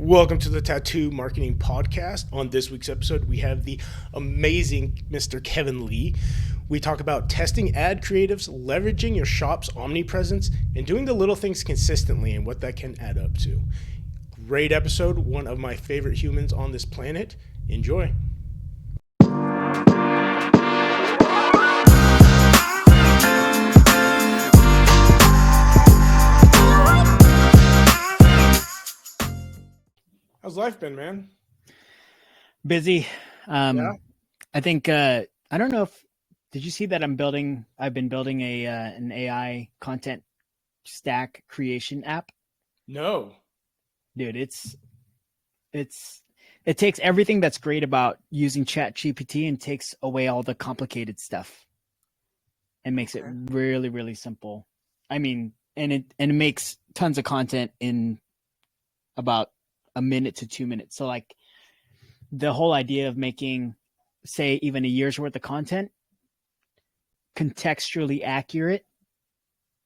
Welcome to the Tattoo Marketing Podcast. On this week's episode, we have the amazing Mr. Kevin Lee. We talk about testing ad creatives, leveraging your shop's omnipresence, and doing the little things consistently and what that can add up to. Great episode, one of my favorite humans on this planet. Enjoy. How's life been, man? Busy. Yeah. I think I don't know if did you see that I've been building an AI content stack creation app. No. Dude, it takes everything that's great about using ChatGPT and takes away all the complicated stuff and makes it really, really simple. I mean, and it makes tons of content in about a minute to 2 minutes. So like the whole idea of making, say, even a year's worth of content contextually accurate,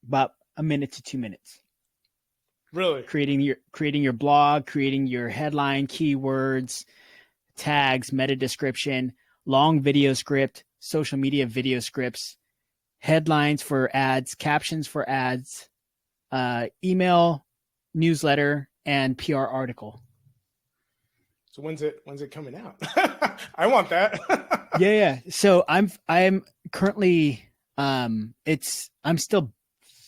about a minute to 2 minutes. Really? Creating your blog, creating your headline, keywords, tags, meta description, long video script, social media video scripts, headlines for ads, captions for ads, email, newsletter, and PR article. So when's it coming out? I want that. Yeah. So I'm currently I'm still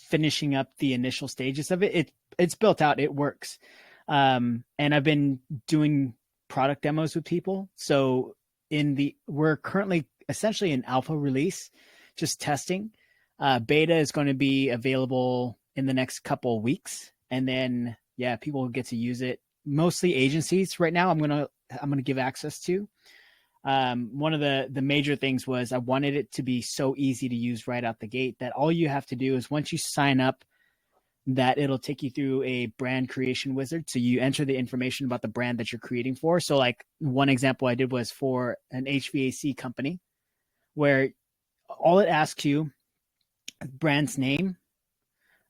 finishing up the initial stages of it. It's built out, it works. And I've been doing product demos with people. So we're currently essentially in alpha release, just testing. Beta is going to be available in the next couple of weeks, and then people will get to use it. Mostly agencies right now. I'm gonna give access to. One of the major things was I wanted it to be so easy to use right out the gate that all you have to do is once you sign up, that it'll take you through a brand creation wizard. So you enter the information about the brand that you're creating for. So like one example I did was for an HVAC company where all it asks you, brand's name,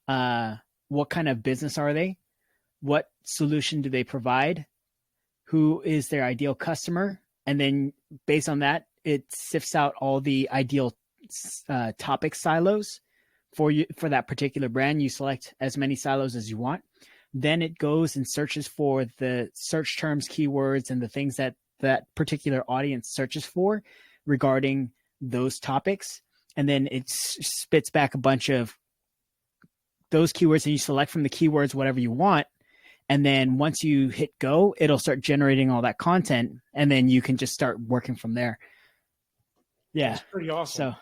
what kind of business are they? What solution do they provide? Who is their ideal customer? And then based on that, it sifts out all the ideal topic silos for that particular brand. You select as many silos as you want. Then it goes and searches for the search terms, keywords, and the things that particular audience searches for regarding those topics. And then it spits back a bunch of those keywords, and you select from the keywords whatever you want. And then once you hit go, it'll start generating all that content, and then you can just start working from there. Yeah. That's pretty awesome. So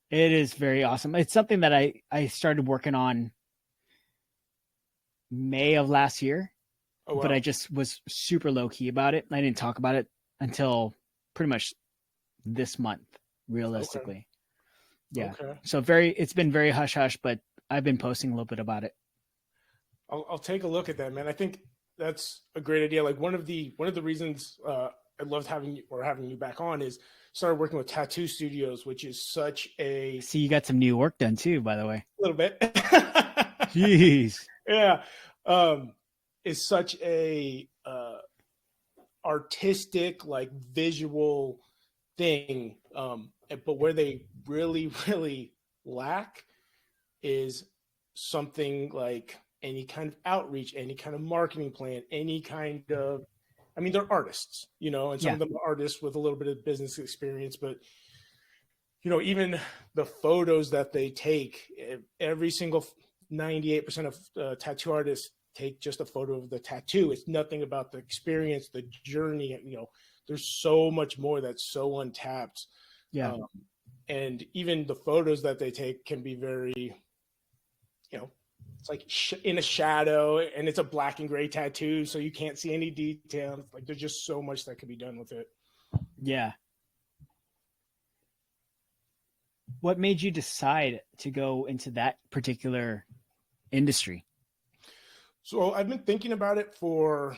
it is very awesome. It's something that I started working on May of last year, but I just was super low key about it. I didn't talk about it until pretty much this month, realistically. Okay. Yeah. Okay. So it's been very hush hush, but I've been posting a little bit about it. I'll take a look at that, man. I think that's a great idea. Like one of the reasons I loved having you back on is started working with tattoo studios, which is such a. See, you got some new work done too, by the way. A little bit. Jeez. Yeah, is such a artistic, like visual thing. But where they really, really lack is something like any kind of outreach, any kind of marketing plan, any kind of, I mean, they're artists, and some of them are artists with a little bit of business experience, but, even the photos that they take, every single 98% of tattoo artists take just a photo of the tattoo. It's nothing about the experience, the journey, there's so much more that's so untapped. Yeah. And even the photos that they take can be very, it's like in a shadow, and it's a black and gray tattoo, so you can't see any details. Like there's just so much that can be done with it. Yeah. What made you decide to go into that particular industry? So I've been thinking about it for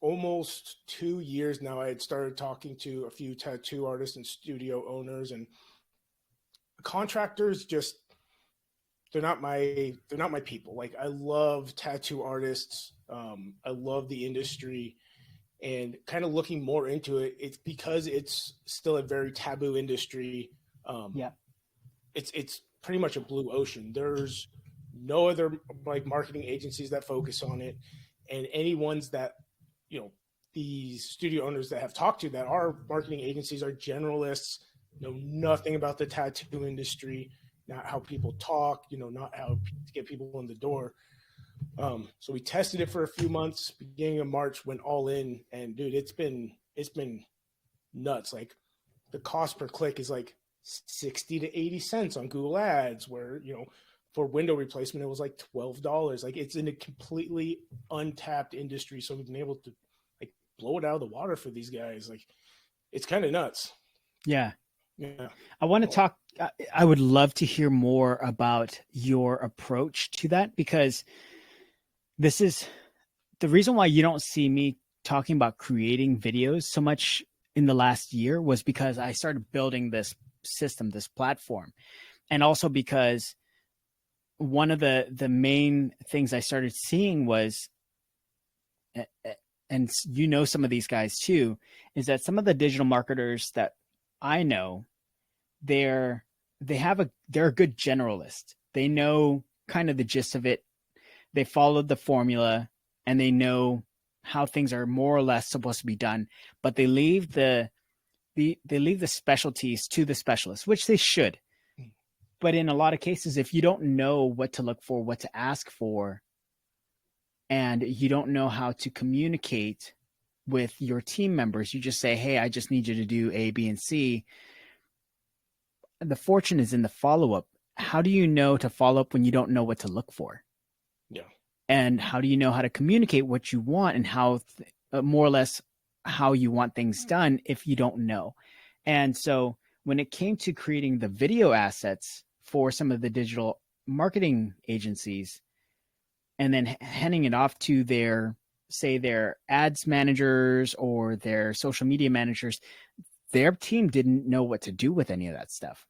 almost 2 years now. I had started talking to a few tattoo artists and studio owners, and contractors they're not my people. Like I love tattoo artists. I love the industry, and kind of looking more into it. It's because it's still a very taboo industry. Um, Yeah. it's pretty much a blue ocean. There's no other like marketing agencies that focus on it, and any ones that you know these studio owners that have talked to that are marketing agencies are generalists, know nothing about the tattoo industry, not how people talk, not how to get people in the door. So we tested it for a few months. Beginning of March, went all in, and dude, it's been nuts. Like the cost per click is like 60 to 80 cents on Google Ads, where for window replacement it was like $12. Like it's in a completely untapped industry, so we've been able to like blow it out of the water for these guys. Like it's kind of nuts. Yeah. Yeah. I want to talk. I would love to hear more about your approach to that, because this is the reason why you don't see me talking about creating videos so much in the last year, was because I started building this system, this platform. And also because one of the main things I started seeing was, and some of these guys too, is that some of the digital marketers that I know, they're they're a good generalist. They know kind of the gist of it. They followed the formula, and they know how things are more or less supposed to be done, but they leave the specialties to the specialists, which they should. But in a lot of cases, if you don't know what to look for, what to ask for, and you don't know how to communicate with your team members, you just say, hey, I just need you to do A, B, and C. The fortune is in the follow-up. How do you know to follow up when you don't know what to look for? Yeah. And how do you know how to communicate what you want, and how more or less how you want things done, if you don't know? And so when it came to creating the video assets for some of the digital marketing agencies, and then handing it off to their ads managers or their social media managers, their team didn't know what to do with any of that stuff.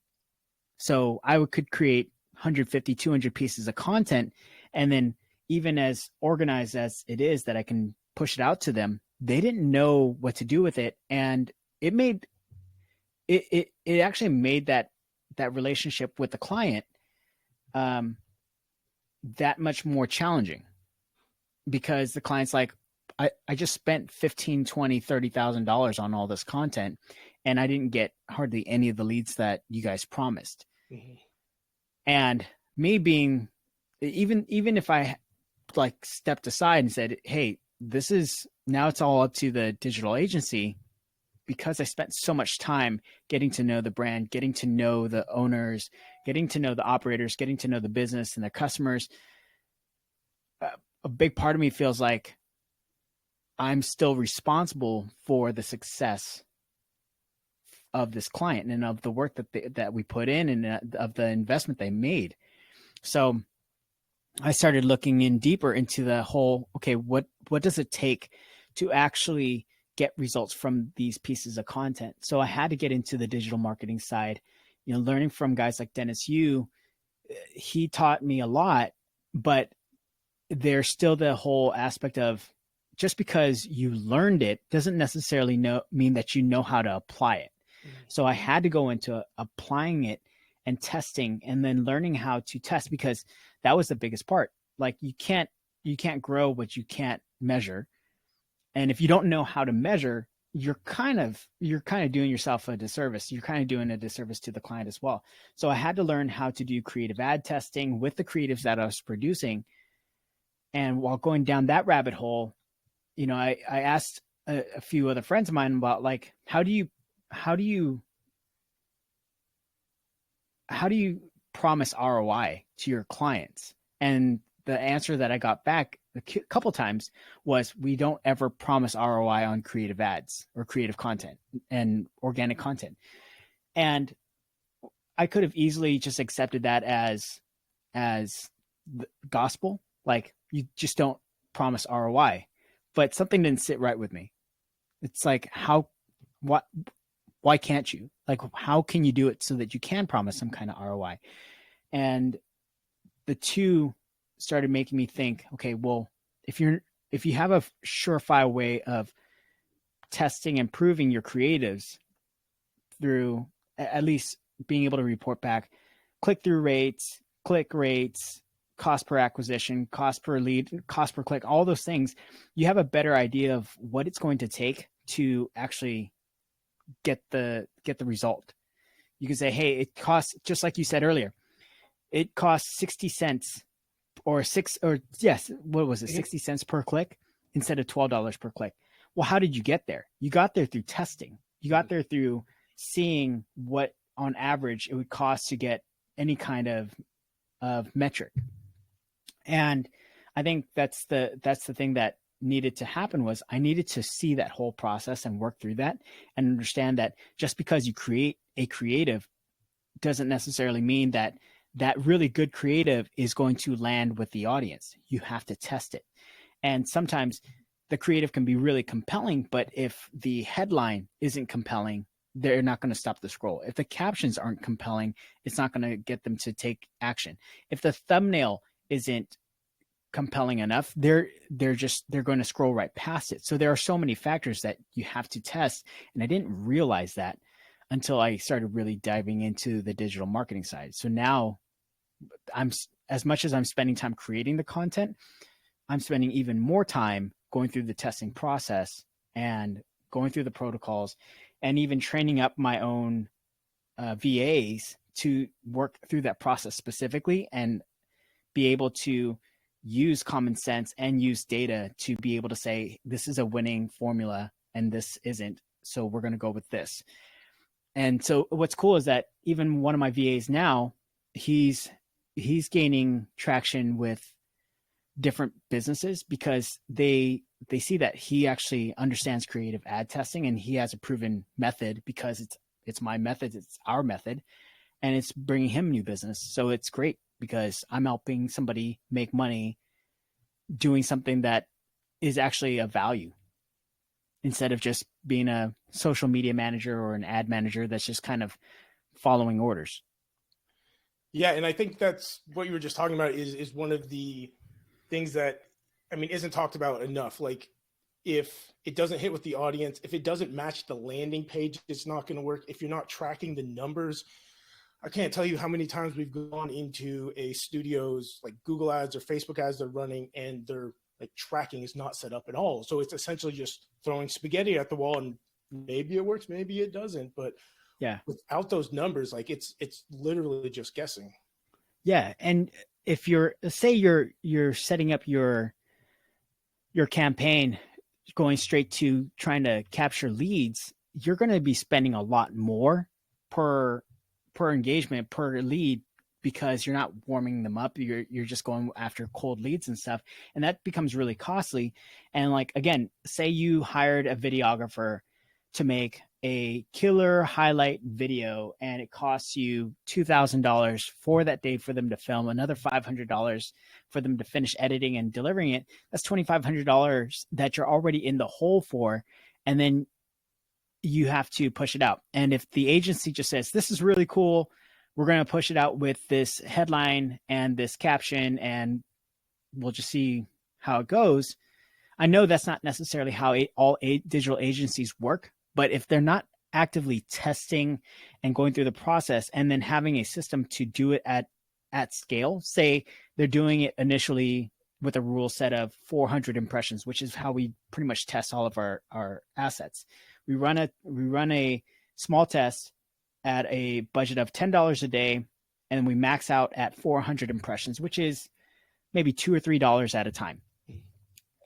So I could create 150, 200 pieces of content, and then even as organized as it is that I can push it out to them, they didn't know what to do with it. And it actually made that relationship with the client that much more challenging, because the client's like, I just spent $15, $20, $30,000 on all this content, and I didn't get hardly any of the leads that you guys promised. Mm-hmm. And me being, even if I like stepped aside and said, hey, this is now, it's all up to the digital agency, because I spent so much time getting to know the brand, getting to know the owners, getting to know the operators, getting to know the business and their customers. A big part of me feels like I'm still responsible for the success of this client and of the work that we put in, and of the investment they made. So I started looking in deeper into the whole, okay, what does it take to actually get results from these pieces of content? So I had to get into the digital marketing side, learning from guys like Dennis Yu. He taught me a lot, but there's still the whole aspect of, just because you learned it doesn't necessarily mean that you know how to apply it. Mm-hmm. So I had to go into applying it and testing, and then learning how to test, because that was the biggest part. Like you can't grow what you can't measure. And if you don't know how to measure, you're kind of doing yourself a disservice. You're kind of doing a disservice to the client as well. So I had to learn how to do creative ad testing with the creatives that I was producing. And while going down that rabbit hole, I asked a few other friends of mine about, like, how do you promise ROI to your clients? And the answer that I got back a couple times was, we don't ever promise ROI on creative ads or creative content and organic content. And I could have easily just accepted that as the gospel. Like, you just don't promise ROI. But something didn't sit right with me. It's like, why can't you? Like, how can you do it so that you can promise some kind of ROI? And the two started making me think, okay, well, if you have a surefire way of testing and proving your creatives through at least being able to report back click-through rates, click rates, cost per acquisition, cost per lead, cost per click, all those things, you have a better idea of what it's going to take to actually get the result. You can say, hey, it costs, just like you said earlier, it costs 60 cents what was it, 60 cents per click instead of $12 per click. Well, how did you get there? You got there through testing. You got there through seeing what on average it would cost to get any kind of metric. And I think that's the thing that needed to happen. Was I needed to see that whole process and work through that and understand that just because you create a creative doesn't necessarily mean that that really good creative is going to land with the audience. You have to test it. And sometimes the creative can be really compelling, but if the headline isn't compelling, they're not going to stop the scroll. If the captions aren't compelling, it's not going to get them to take action. If the thumbnail isn't compelling enough, they're going to scroll right past it. So there are so many factors that you have to test, and I didn't realize that until I started really diving into the digital marketing side. So now I'm, as much as I'm spending time creating the content, I'm spending even more time going through the testing process and going through the protocols, and even training up my own VAs to work through that process specifically and be able to use common sense and use data to be able to say, this is a winning formula and this isn't. So we're going to go with this. And so what's cool is that even one of my VAs now, he's gaining traction with different businesses because they see that he actually understands creative ad testing, and he has a proven method because it's my method, it's our method, and it's bringing him new business. So it's great because I'm helping somebody make money doing something that is actually of value, instead of just being a social media manager or an ad manager that's just kind of following orders. Yeah, and I think that's what you were just talking about is one of the things that, I mean, isn't talked about enough. Like, if it doesn't hit with the audience, if it doesn't match the landing page, it's not going to work. If you're not tracking the numbers, I can't tell you how many times we've gone into a studio's like Google ads or Facebook ads they're running, and their like tracking is not set up at all. So it's essentially just throwing spaghetti at the wall, and maybe it works, maybe it doesn't. But yeah, without those numbers, like it's literally just guessing. Yeah, and if you're setting up your campaign going straight to trying to capture leads, you're going to be spending a lot more per engagement, per lead, because you're not warming them up. You're just going after cold leads and stuff, and that becomes really costly. And like, again, say you hired a videographer to make a killer highlight video, and it costs you $2,000 for that day for them to film, another $500 for them to finish editing and delivering it. That's $2,500 that you're already in the hole for, and then you have to push it out. And if the agency just says, this is really cool, we're going to push it out with this headline and this caption, and we'll just see how it goes. I know that's not necessarily how all digital agencies work, but if they're not actively testing and going through the process and then having a system to do it at scale, say they're doing it initially with a rule set of 400 impressions, which is how we pretty much test all of our assets. We run a small test at a budget of $10 a day, and we max out at 400 impressions, which is maybe $2 or $3 at a time.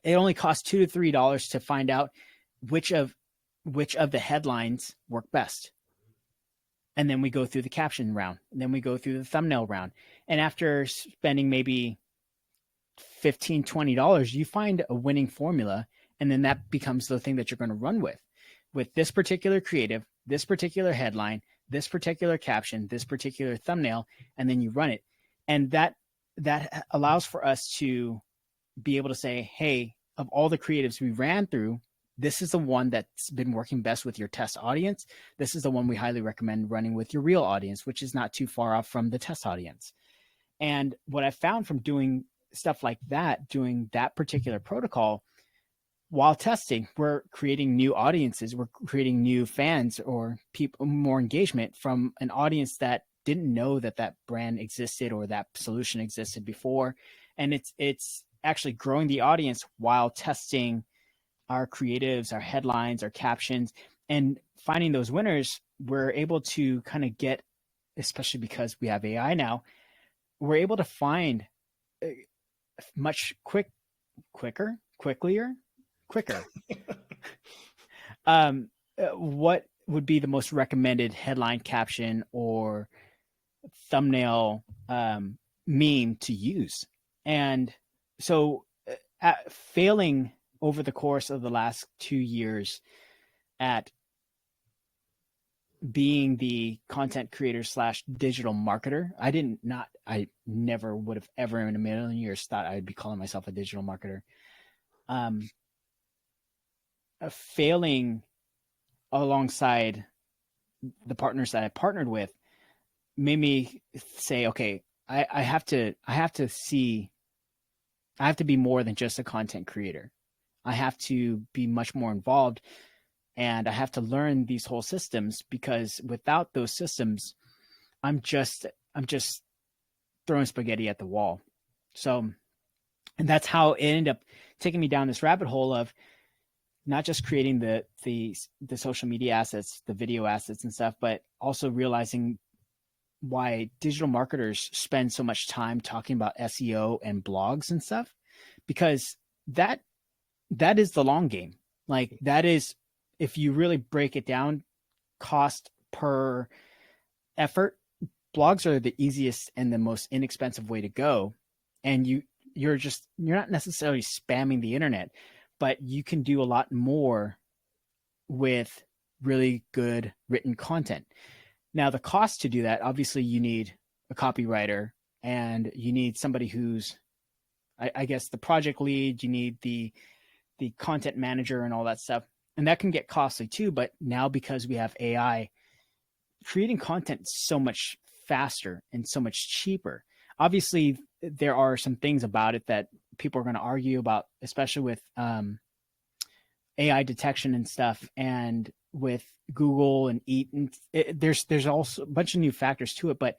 It only costs $2 to $3 to find out which of the headlines work best. And then we go through the caption round, and then we go through the thumbnail round. And after spending maybe $15, $20, you find a winning formula, and then that becomes the thing that you're going to run with this particular creative, this particular headline, this particular caption, this particular thumbnail, and then you run it. And that allows for us to be able to say, hey, of all the creatives we ran through, this is the one that's been working best with your test audience. This is the one we highly recommend running with your real audience, which is not too far off from the test audience. And what I found from doing stuff like that, doing that particular protocol, while testing, we're creating new audiences, we're creating new fans or people, more engagement from an audience that didn't know that that brand existed or that solution existed before. And it's actually growing the audience while testing our creatives, our headlines, our captions, and finding those winners. We're able to kind of get, especially because we have AI now, we're able to find much quicker what would be the most recommended headline caption or thumbnail meme to use. And so failing over the course of the last 2 years at being the content creator slash digital marketer, I never would have ever in a million years thought I'd be calling myself a digital marketer. Failing alongside the partners that I partnered with made me say, okay, I have to be more than just a content creator. I have to be much more involved, and I have to learn these whole systems, because without those systems, I'm just throwing spaghetti at the wall. So, and that's how it ended up taking me down this rabbit hole of not just creating the social media assets, the video assets and stuff, but also realizing why digital marketers spend so much time talking about SEO and blogs and stuff, because that is the long game. Like, that is, if you really break it down, cost per effort, blogs are the easiest and the most inexpensive way to go. And you're not necessarily spamming the internet, but you can do a lot more with really good written content. Now, the cost to do that, obviously you need a copywriter, and you need somebody who's, I guess, the project lead, you need the content manager and all that stuff. And that can get costly too. But now, because we have AI, creating content is so much faster and so much cheaper. Obviously, there are some things about it that people are going to argue about, especially with AI detection and stuff, and with Google and Eat. And there's also a bunch of new factors to it. But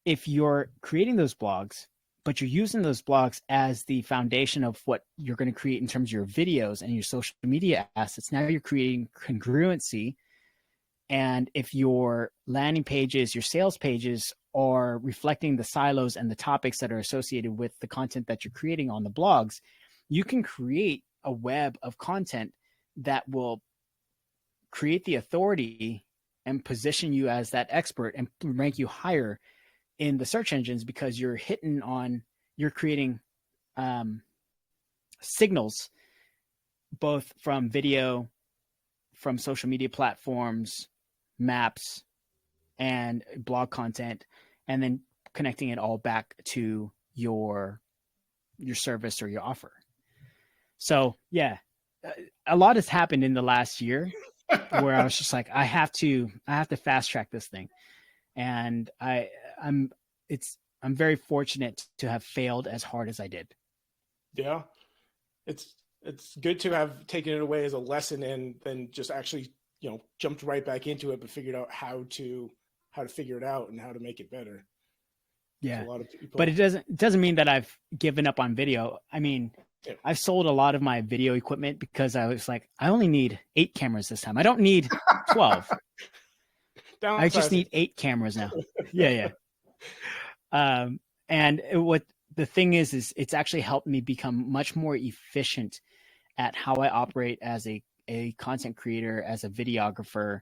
if you're creating those blogs, but you're using those blogs as the foundation of what you're going to create in terms of your videos and your social media assets, now you're creating congruency. And if your landing pages, your sales pages are reflecting the silos and the topics that are associated with the content that you're creating on the blogs, you can create a web of content that will create the authority and position you as that expert and rank you higher in the search engines, because you're creating signals both from video, from social media platforms, maps, and blog content, and then connecting it all back to your service or your offer. So yeah, a lot has happened in the last year where I was just like, I have to fast track this thing. And I'm very fortunate to have failed as hard as I did. Yeah. It's good to have taken it away as a lesson, and then just actually, jumped right back into it, but figured out how to figure it out and how to make it better. Yeah. A lot of people... But it doesn't mean that I've given up on video. I mean, yeah. I've sold a lot of my video equipment because I was like, I only need 8 cameras this time. I don't need 12. I just need 8 cameras now. Yeah. And what the thing is it's actually helped me become much more efficient at how I operate as a content creator, as a videographer,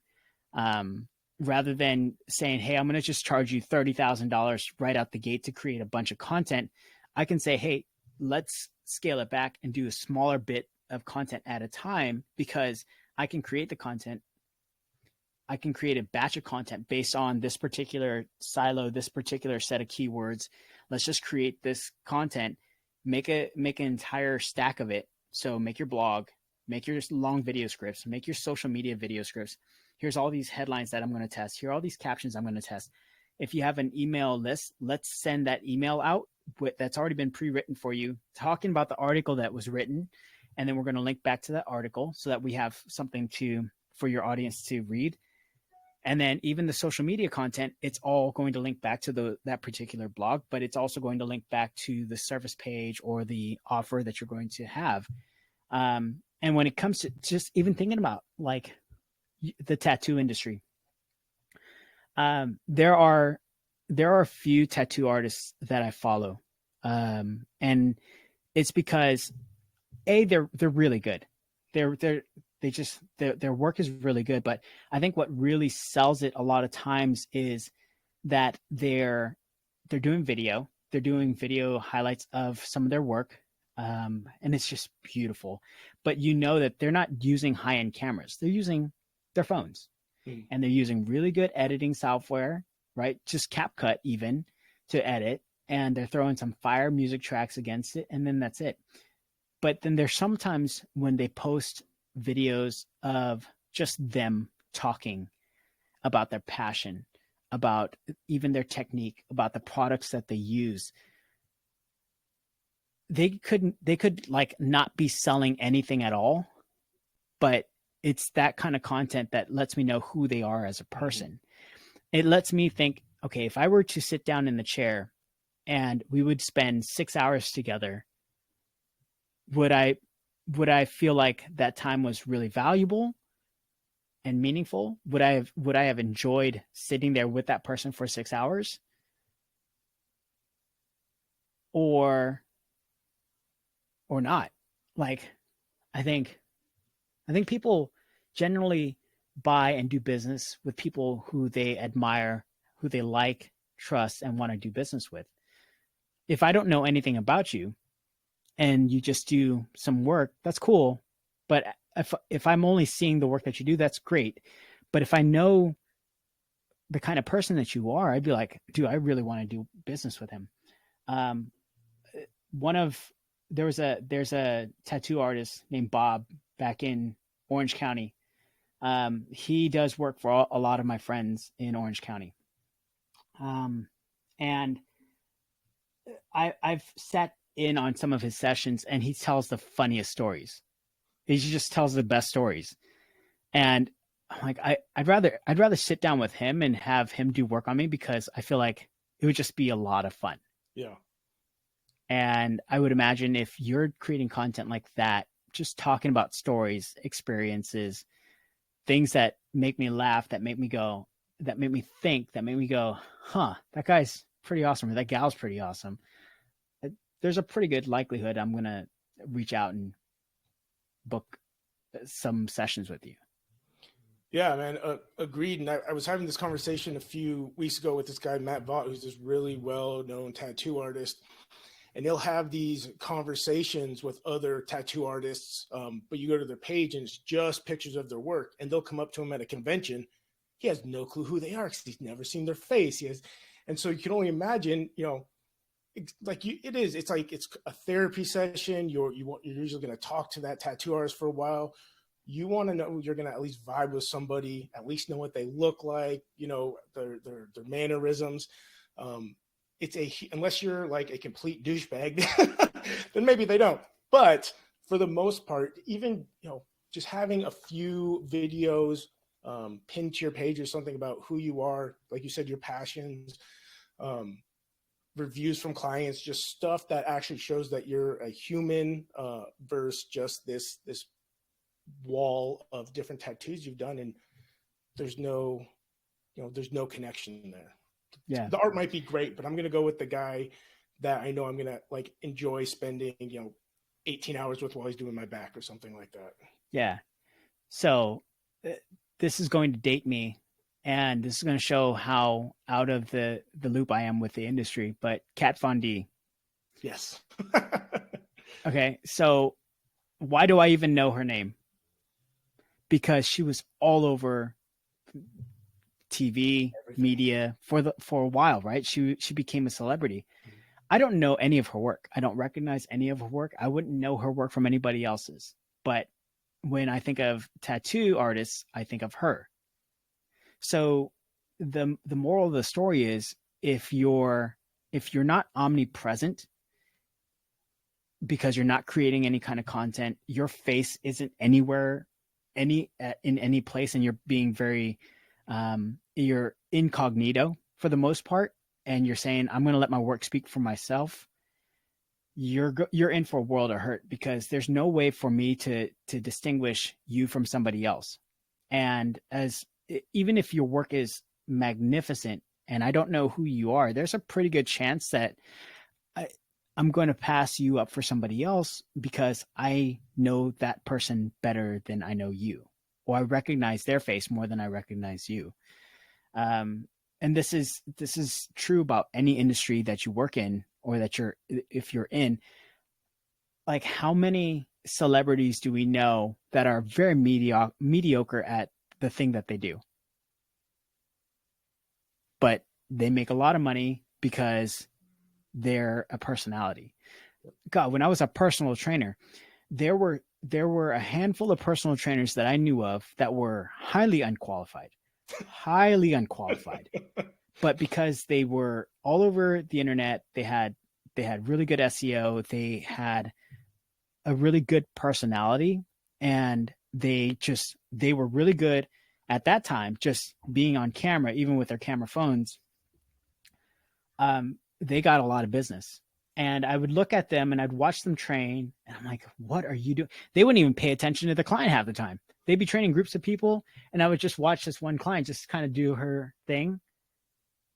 rather than saying, hey, I'm going to just charge you $30,000 right out the gate to create a bunch of content. I can say, hey, let's scale it back and do a smaller bit of content at a time, because I can create the content. I can create a batch of content based on this particular silo, this particular set of keywords. Let's just create this content, make an entire stack of it. So make your blog, make your long video scripts, make your social media video scripts. Here's all these headlines that I'm going to test. Here are all these captions I'm going to test. if you have an email list, let's send that email out that's already been pre-written for you, talking about the article that was written, and then we're going to link back to that article so that we have something for your audience to read. And then even the social media content, it's all going to link back to that particular blog, but it's also going to link back to the service page or the offer that you're going to have. And when it comes to just even thinking about like the tattoo industry, there are a few tattoo artists that I follow, and it's because they're really good. Their work is really good, but I think what really sells it a lot of times is that they're doing video. They're doing video highlights of some of their work, and it's just beautiful. But you know that they're not using high-end cameras. They're using their phones, and they're using really good editing software, right? Just CapCut even to edit, and they're throwing some fire music tracks against it, and then that's it. But then there's sometimes when they post videos of just them talking about their passion, about even their technique, about the products that they use. They could like not be selling anything at all, but it's that kind of content that lets me know who they are as a person. It lets me think, okay, if I were to sit down in the chair and we would spend 6 hours together, would I feel like that time was really valuable and meaningful? Would I have enjoyed sitting there with that person for 6 hours? Or not? Like, I think people generally buy and do business with people who they admire, who they like, trust, and want to do business with. If I don't know anything about you and you just do some work, that's cool. But if I'm only seeing the work that you do, that's great. But if I know the kind of person that you are, I'd be like, dude, I really want to do business with him. There's a tattoo artist named Bob back in Orange County. He does work for a lot of my friends in Orange County. And I've sat in on some of his sessions, and he tells the funniest stories. He just tells the best stories. And I'm like, I'd rather sit down with him and have him do work on me, because I feel like it would just be a lot of fun. Yeah. And I would imagine if you're creating content like that, just talking about stories, experiences, things that make me laugh, that make me go, that make me think, that make me go, huh, that guy's pretty awesome, or that gal's pretty awesome. There's a pretty good likelihood I'm going to reach out and book some sessions with you. Yeah, man, agreed. And I was having this conversation a few weeks ago with this guy, Matt Vaught, who's this really well-known tattoo artist. And he'll have these conversations with other tattoo artists, but you go to their page and it's just pictures of their work. And they'll come up to him at a convention. He has no clue who they are because he's never seen their face. And so you can only imagine, it's like it's a therapy session. You're usually going to talk to that tattoo artist for a while. You want to know, you're going to at least vibe with somebody, at least know what they look like, their mannerisms. Unless you're like a complete douchebag, then maybe they don't. But for the most part, even, just having a few videos pinned to your page or something about who you are, like you said, your passions, reviews from clients, just stuff that actually shows that you're a human versus just this wall of different tattoos you've done, and there's no connection there. Yeah, the art might be great, but I'm going to go with the guy that I know I'm going to like enjoy spending 18 hours with while he's doing my back or something like that. Yeah. So this is going to date me, and this is going to show how out of the loop I am with the industry, but Kat Von D. Yes. Okay, so why do I even know her name? Because she was all over TV, everything, media for a while, right? She became a celebrity. I don't know any of her work. I don't recognize any of her work. I wouldn't know her work from anybody else's. But when I think of tattoo artists, I think of her. So the moral of the story is, if you're not omnipresent because you're not creating any kind of content, your face isn't anywhere, in any place, and you're being very you're incognito for the most part, and you're saying, I'm going to let my work speak for myself, you're in for a world of hurt, because there's no way for me to distinguish you from somebody else. And as even if your work is magnificent and I don't know who you are, there's a pretty good chance that I, I'm going to pass you up for somebody else because I know that person better than I know you, or I recognize their face more than I recognize you. Um, and this is true about any industry that you work in, or that if you're in. Like, how many celebrities do we know that are very mediocre at the thing that they do, but they make a lot of money because they're a personality? God, when I was a personal trainer, there were a handful of personal trainers that I knew of that were highly unqualified, but because they were all over the internet, they had really good SEO, they had a really good personality, and they were really good at that time just being on camera, even with their camera phones. They got a lot of business. And I would look at them and I'd watch them train, and I'm like, what are you doing? They wouldn't even pay attention to the client half the time. They'd be training groups of people, and I would just watch this one client just kind of do her thing.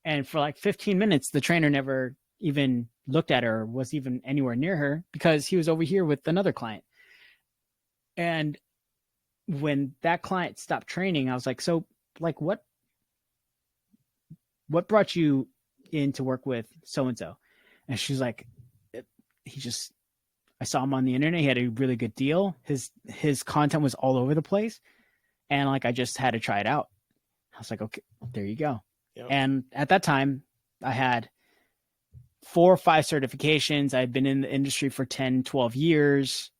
And for like 15 minutes, the trainer never even looked at her or was even anywhere near her, because he was over here with another client. And when that client stopped training, I was like, so, like, what brought you in to work with so and so? And she's like, he just, I saw him on the internet, he had a really good deal, his content was all over the place, and like, I just had to try it out. I was like, okay, there you go. Yep. And at that time, I had 4 or 5 certifications. I'd been in the industry for 10, 12 years,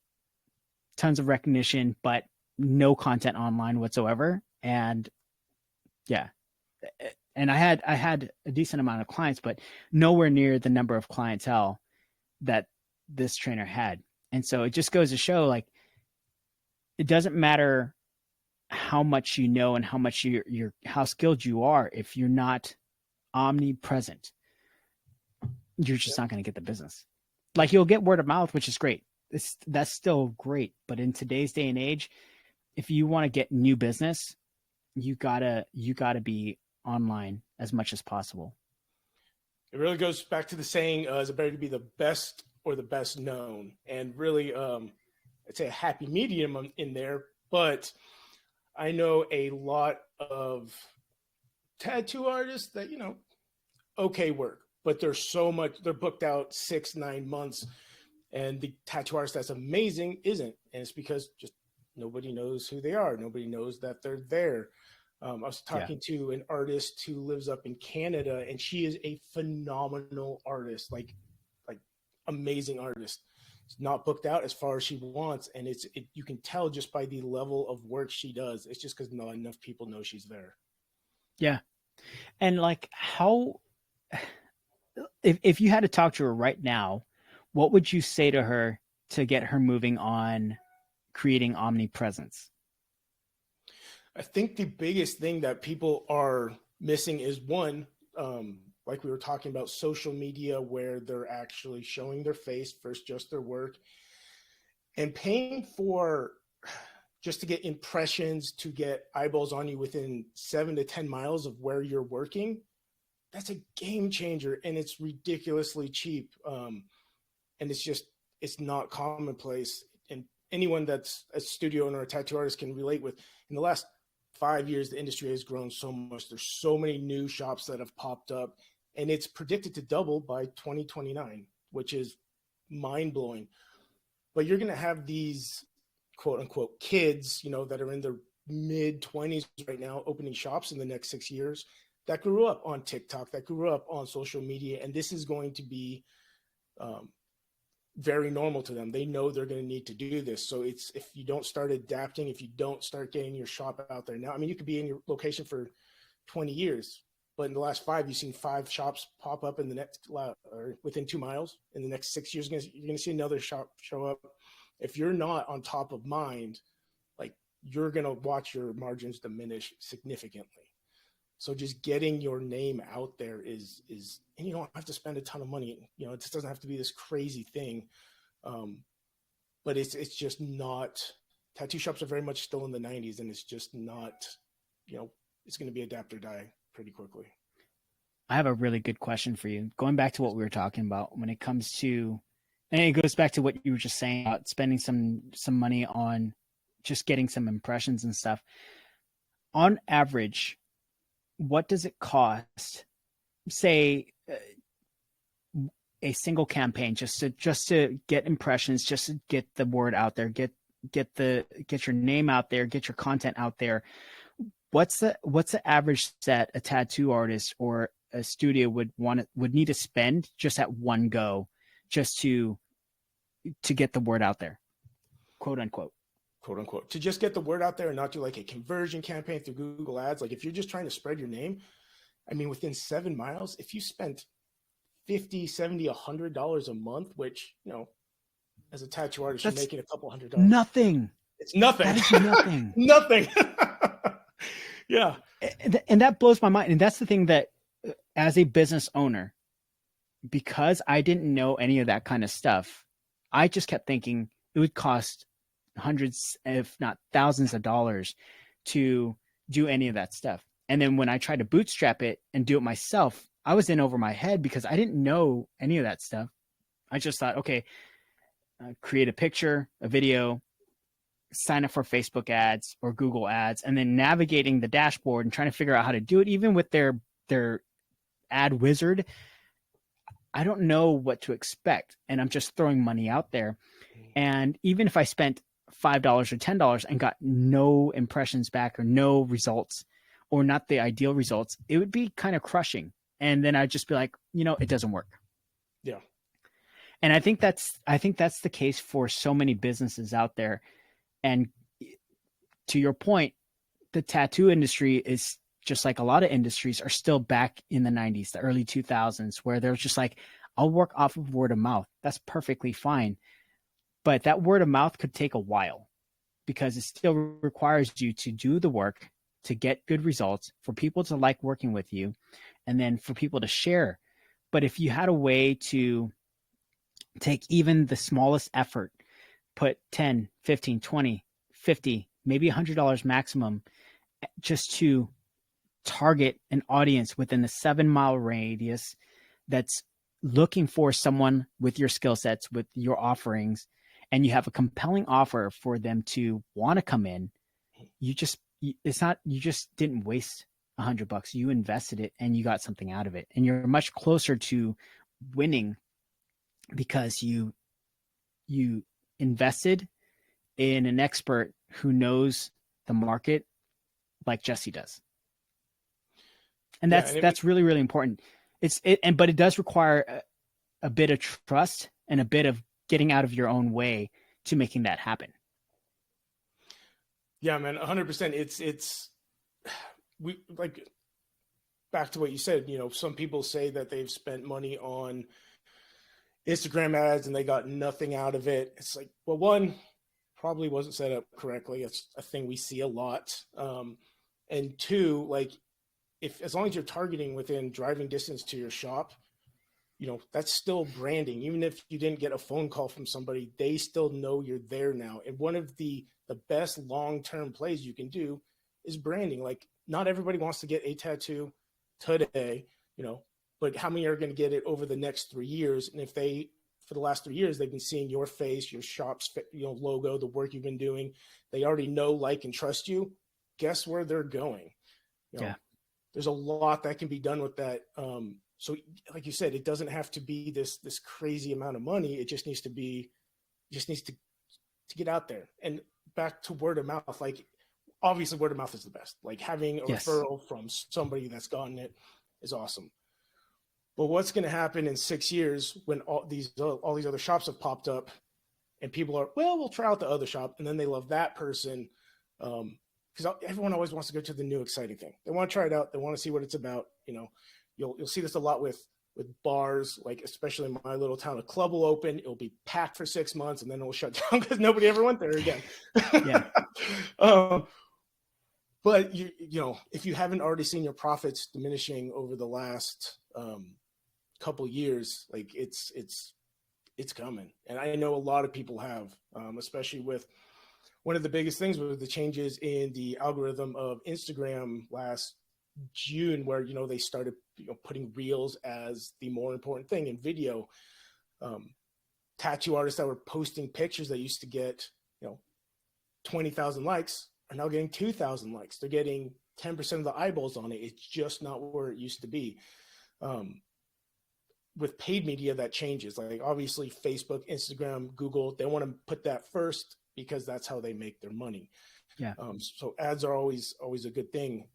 tons of recognition, but no content online whatsoever. And yeah, and I had a decent amount of clients, but nowhere near the number of clientele that this trainer had. And so it just goes to show, like, it doesn't matter how much you know and how much you're how skilled you are, if you're not omnipresent, you're just not going to get the business. Like, you'll get word of mouth, which is great. That's still great. But in today's day and age, if you want to get new business, you gotta be online as much as possible. It really goes back to the saying, is it better to be the best or the best known? And really, I'd say a happy medium in there. But I know a lot of tattoo artists that, okay work, but they're booked out 6-9 months, and the tattoo artist that's amazing isn't. And it's because just nobody knows who they are. Nobody knows that they're there. I was talking to an artist who lives up in Canada, and she is a phenomenal artist, like amazing artist. It's not booked out as far as she wants, and you can tell just by the level of work she does. It's just because not enough people know she's there. Yeah. And like, how, if you had to talk to her right now, what would you say to her to get her moving on creating omnipresence? I think the biggest thing that people are missing is one, like we were talking about, social media, where they're actually showing their face versus just their work, and paying for just to get impressions, to get eyeballs on you within 7 to 10 miles of where you're working. That's a game changer, and it's ridiculously cheap. And it's not commonplace. And anyone that's a studio owner or a tattoo artist can relate with, in the last 5 years, the industry has grown so much. There's so many new shops that have popped up, and it's predicted to double by 2029, which is mind blowing. But you're going to have these quote unquote kids, that are in their mid 20s right now, opening shops in the next 6 years, that grew up on TikTok, that grew up on social media. And this is going to be very normal to them. They know they're going to need to do this. So if you don't start adapting, if you don't start getting your shop out there now, I mean, you could be in your location for 20 years. but in the last 5, you've seen 5 shops pop up in the next, or within 2 miles. In the next 6 years, you're going to see another shop show up. If you're not on top of mind, like, you're going to watch your margins diminish significantly. So just getting your name out there is, and you don't have to spend a ton of money. You know, it just doesn't have to be this crazy thing. But it's just not, tattoo shops are very much still in the 90s, and it's just not, you know, it's going to be adapt or die pretty quickly. I have a really good question for you. Going back to what we were talking about when it comes to, and it goes back to what you were just saying about spending some money on just getting some impressions and stuff. On average, what does it cost, say, a single campaign just to get impressions, just to get the word out there, get your name out there, get your content out there? What's the average set a tattoo artist or a studio would need to spend just at one go, just to get the word out there, quote unquote? Quote unquote, to just get the word out there and not do like a conversion campaign through Google Ads. Like, if you're just trying to spread your name, I mean, within 7 miles, if you spent $50, $70, $100 a month, which, you know, as a tattoo artist, you're making a couple $100. Nothing. It's nothing. That is nothing. Nothing. Yeah. And that blows my mind. And that's the thing, that as a business owner, because I didn't know any of that kind of stuff, I just kept thinking it would cost hundreds, if not thousands of dollars to do any of that stuff. And then when I tried to bootstrap it and do it myself, I was in over my head because I didn't know any of that stuff. I just thought, okay, create a picture, a video, sign up for Facebook ads or Google ads, and then navigating the dashboard and trying to figure out how to do it. Even with their ad wizard, I don't know what to expect. And I'm just throwing money out there. And even if I spent $5 or $10 and got no impressions back or no results, or not the ideal results, it would be kind of crushing. And then I'd just be like, you know, it doesn't work. Yeah. And I think that's the case for so many businesses out there. And to your point, the tattoo industry is just like a lot of industries are still back in the 90s, the early 2000s, where they're just like, I'll work off of word of mouth. That's perfectly fine. But that word of mouth could take a while because it still requires you to do the work to get good results, for people to like working with you, and then for people to share. But if you had a way to take even the smallest effort, put 10, 15, 20, 50, maybe $100 maximum, just to target an audience within the 7-mile radius that's looking for someone with your skill sets, with your offerings, and you have a compelling offer for them to want to come in, you just didn't waste $100. You invested it and you got something out of it, and you're much closer to winning because you invested in an expert who knows the market like Jesse does. And that's really, really important. But it does require a bit of trust and a bit of getting out of your own way to making that happen. Yeah, man, 100%. We like, back to what you said, you know, some people say that they've spent money on Instagram ads and they got nothing out of it. It's like, well, one, probably wasn't set up correctly. It's a thing we see a lot. And two, like, as long as you're targeting within driving distance to your shop, you know, that's still branding. Even if you didn't get a phone call from somebody, they still know you're there now. And one of the best long-term plays you can do is branding. Like, not everybody wants to get a tattoo today, you know, but how many are going to get it over the next 3 years? And if for the last 3 years, they've been seeing your face, your shop's, you know, logo, the work you've been doing, they already know, like, and trust you. Guess where they're going? You know, yeah. There's a lot that can be done with that. So like you said, it doesn't have to be this crazy amount of money. It just needs to get out there. And back to word of mouth, like, obviously word of mouth is the best. Like, having a referral from somebody that's gotten it is awesome. But what's going to happen in 6 years when all these other shops have popped up and people are, well, we'll try out the other shop, and then they love that person, because everyone always wants to go to the new exciting thing. They want to try it out. They want to see what it's about. You'll see this a lot with bars, like especially in my little town. A club will open, it'll be packed for 6 months, and then it'll shut down because nobody ever went there again. Yeah. But if you haven't already seen your profits diminishing over the last couple years, like it's coming. And I know a lot of people have, especially with one of the biggest things with the changes in the algorithm of Instagram last June, where they started putting reels as the more important thing in video. Tattoo artists that were posting pictures that used to get 20,000 likes are now getting 2,000 likes. They're getting 10% of the eyeballs on it. It's just not where it used to be. With paid media, that changes. Like obviously Facebook, Instagram, Google, they want to put that first because that's how they make their money. Yeah. So ads are always a good thing.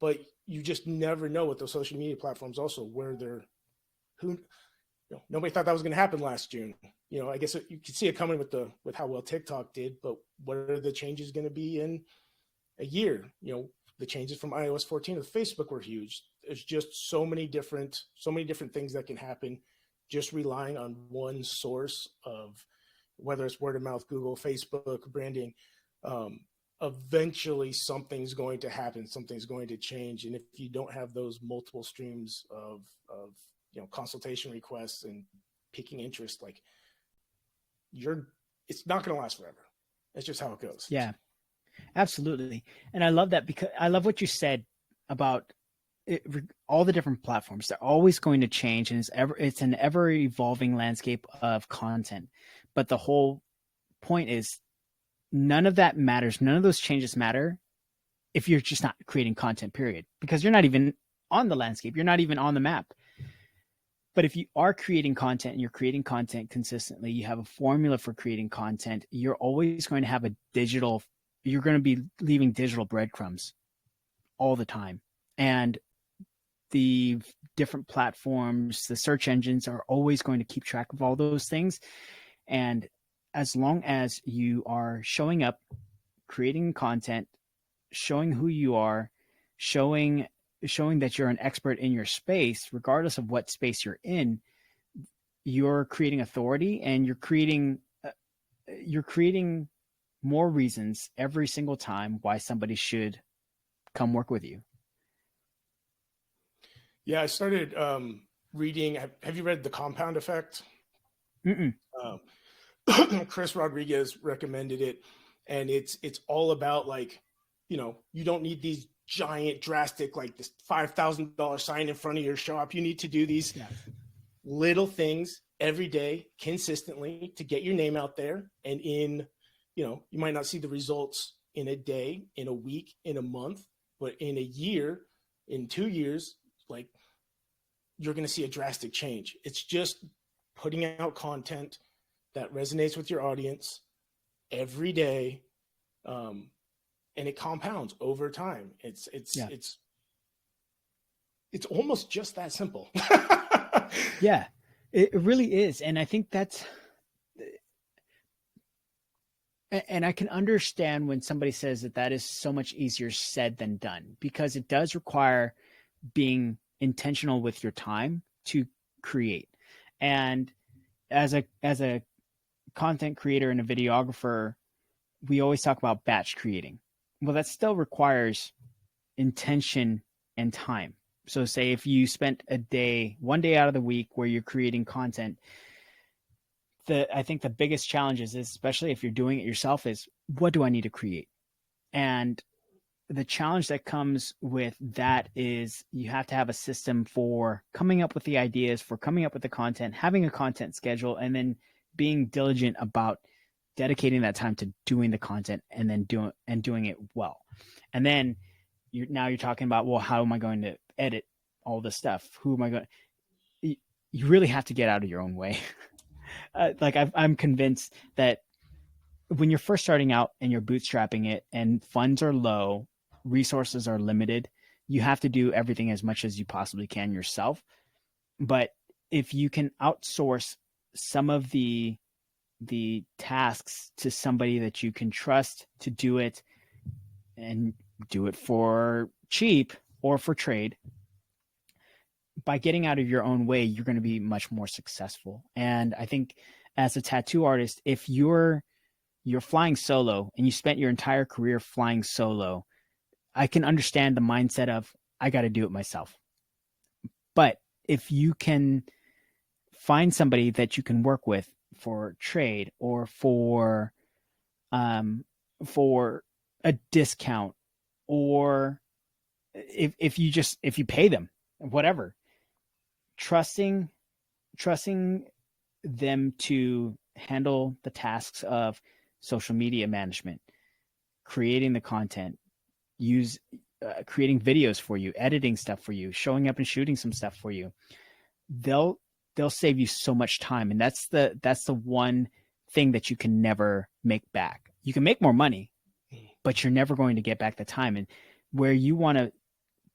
But you just never know with those social media platforms also where nobody thought that was going to happen last June. I guess you could see it coming with how well TikTok did, but what are the changes going to be in a year? The changes from iOS 14 to Facebook were huge. There's just so many different things that can happen just relying on one source of, whether it's word of mouth, Google, Facebook, branding. Eventually something's going to happen, something's going to change. And if you don't have those multiple streams of consultation requests and piquing interest, like it's not going to last forever. That's just how it goes. Yeah, absolutely. And I love that, because I love what you said about it, all the different platforms. They're always going to change, and it's an ever evolving landscape of content. But the whole point is none of that matters. None of those changes matter if you're just not creating content, period, because you're not even on the landscape. You're not even on the map. But if you are creating content and you're creating content consistently, you have a formula for creating content, you're always going to have you're going to be leaving digital breadcrumbs all the time. And the different platforms, the search engines are always going to keep track of all those things. And as long as you are showing up, creating content, showing who you are, showing that you're an expert in your space, regardless of what space you're in, you're creating authority, and you're creating more reasons every single time why somebody should come work with you. Yeah, I started reading. Have you read The Compound Effect? Chris Rodriguez recommended it, and it's all about, like, you don't need these giant, drastic, like this $5,000 sign in front of your shop. You need to do these little things every day consistently to get your name out there. And you might not see the results in a day, in a week, in a month, but in a year, in 2 years, like, you're going to see a drastic change. It's just putting out content that resonates with your audience every day. And it compounds over time. It's almost just that simple. Yeah, it really is. And I think and I can understand when somebody says that is so much easier said than done, because it does require being intentional with your time to create. And as a content creator and a videographer, we always talk about batch creating. Well, that still requires intention and time. So say if you spent one day out of the week where you're creating content, I think the biggest challenge is, especially if you're doing it yourself, is what do I need to create? And the challenge that comes with that is you have to have a system for coming up with the ideas, for coming up with the content, having a content schedule, and then being diligent about dedicating that time to doing the content and then doing it well. And then you're talking about, well, how am I going to edit all this stuff? Who am I going to? You really have to get out of your own way. I'm convinced that when you're first starting out and you're bootstrapping it and funds are low, resources are limited, you have to do everything as much as you possibly can yourself. But if you can outsource some of the tasks to somebody that you can trust to do it, and do it for cheap, or for trade, by getting out of your own way, you're going to be much more successful. And I think as a tattoo artist, if you're flying solo and you spent your entire career flying solo, I can understand the mindset of I got to do it myself. But if you can find somebody that you can work with for trade or for a discount, or if you pay them, whatever, trusting them to handle the tasks of social media management, creating the content, creating videos for you, editing stuff for you, showing up and shooting some stuff for you, they'll save you so much time. And that's the one thing that you can never make back. You can make more money, but you're never going to get back the time. And where you want to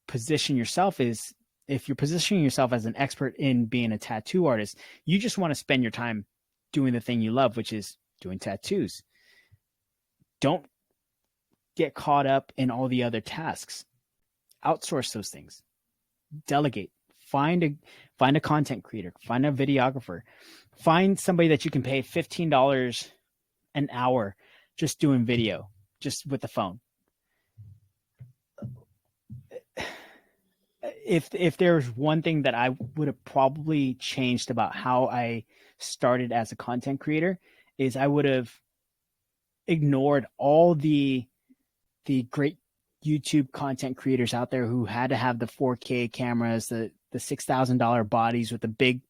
position yourself is, if you're positioning yourself as an expert in being a tattoo artist, you just want to spend your time doing the thing you love, which is doing tattoos. Don't get caught up in all the other tasks. Outsource those things. Delegate. Find a content creator. Find a videographer. Find somebody that you can pay $15 an hour just doing video, just with the phone. If there's one thing that I would have probably changed about how I started as a content creator, is I would have ignored all the great YouTube content creators out there who had to have the 4K cameras, the $6,000 bodies with the big